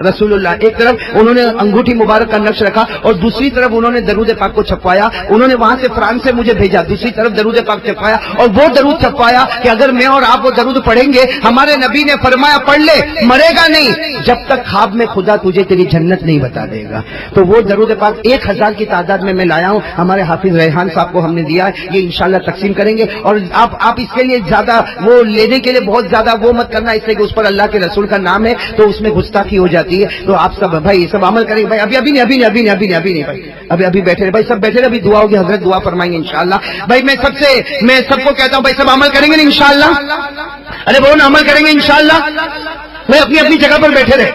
رسول اللہ، ایک طرف انہوں نے انگوٹھی مبارک کا نقش رکھا، اور دوسری طرف انہوں نے درود پاک کو چھپوایا. انہوں نے وہاں سے فرانس سے مجھے بھیجا، دوسری طرف درود پاک چھپایا، اور وہ درود چھپایا کہ اگر میں اور آپ وہ درود پڑھیں گے، ہمارے نبی نے فرمایا پڑھ لے، مرے گا نہیں جب تک خواب میں خدا تجھے تیری جنت نہیں بتا دے گا. تو وہ درود پاک 1000 کی تعداد میں لایا ہوں، ہمارے حافظ ریحان صاحب کو ہم نے دیا ہے، یہ انشاءاللہ تقسیم کریں گے. اور آپ اس کے لیے زیادہ وہ لینے کے لیے بہت زیادہ وہ مت کرنا، اس لیے کہ اس پر اللہ کے رسول کا نام ہے تو اس میں گستاخی ہو جاتی ہے. تو آپ سب بھائی سب عمل کریں. بھائی ابھی نہیں بھائی، ابھی بیٹھے رہے بھائی، سب بیٹھے رہے، ابھی دعا ہوگی، حضرت دعا فرمائیں گے انشاءاللہ. بھائی میں سب کو کہتا ہوں بھائی سب عمل کریں گے انشاءاللہ. ارے بولو نا، عمل کریں گے انشاءاللہ. میں اپنی جگہ پر بیٹھے رہے.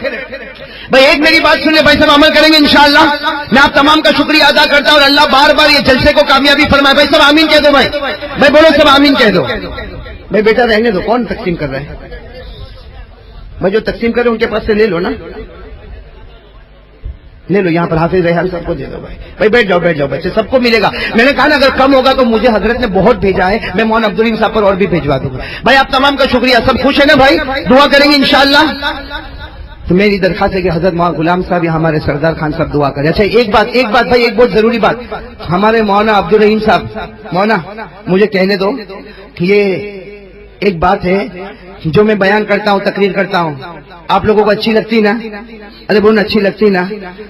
بھائی ایک میری بات سن لے، بھائی سب عمل کریں گے انشاءاللہ. میں آپ تمام کا شکریہ ادا کرتا ہوں، اور اللہ بار بار یہ جلسے کو کامیابی فرمائے. بھائی سب آمین کہہ دو. بھائی بولو سب آمین کہہ دو. بھائی بیٹا رہنے دو، کون تقسیم کر رہا ہے؟ بھائی جو تقسیم کر رہے ان کے پاس سے لے لو نا، لے لو. یہاں پر حافظ ریحان سب کو دے دو. بھائی بیٹھ جاؤ بچے، سب کو ملے گا. میں نے کہا نا اگر کم ہوگا تو مجھے حضرت نے بہت بھیجا ہے، میں مولانا عبدالرحیم صاحب پر اور بھی بھیجوا دوں گا. بھائی آپ تمام کا شکریہ. سب خوش ہیں نا بھائی؟ دعا کریں گے انشاءاللہ. تو میری درخواست ہے کہ حضرت مولانا غلام صاحب یا ہمارے سردار خان صاحب دعا کریں. اچھا ایک بات بھائی، ایک بہت ضروری بات، ہمارے مولانا عبدالرحیم صاحب، مولانا مجھے کہنے دو، یہ ایک بات ہے جو میں بیان کرتا ہوں، تقریر کرتا ہوں، آپ لوگوں کو اچھی لگتی نا؟ ارے بولنا اچھی لگتی نا؟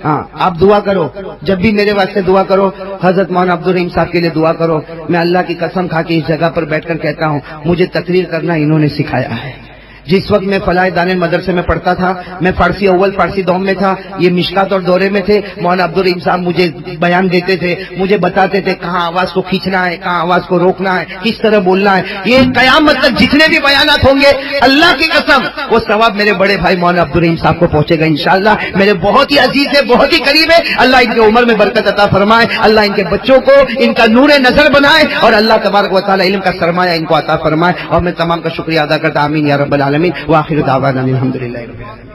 ہاں، آپ دعا کرو، جب بھی میرے واسطے دعا کرو، حضرت مولانا عبدالرحیم صاحب کے لیے دعا کرو. میں اللہ کی قسم کھا کے اس جگہ پر بیٹھ کر کہتا ہوں، مجھے تقریر کرنا انہوں نے سکھایا ہے. جس وقت میں فلاح دانل مدرسے میں پڑھتا تھا، میں فارسی اول فارسی دوم میں تھا، یہ مشکات اور دورے میں تھے. مولانا عبدالرحیم صاحب مجھے بیان دیتے تھے، مجھے بتاتے تھے کہاں آواز کو کھینچنا ہے، کہاں آواز کو روکنا ہے، کس طرح بولنا ہے. یہ قیامت تک جتنے بھی بیانات ہوں گے، اللہ کی قسم وہ ثواب میرے بڑے بھائی مولانا عبدالرحیم صاحب کو پہنچے گا انشاءاللہ. میرے بہت ہی عزیز ہے، بہت ہی قریب ہے. اللہ ان کی عمر میں برکت عطا فرمائے، اللہ ان کے بچوں کو ان کا نور نظر بنائے، اور اللہ تبارک و تعالی علم کا سرمایہ ان کو عطا فرمائے. اور میں تمام کا شکریہ ادا کرتا. آمین یا رب العالمین. وآخر دعوانا الحمدللہ.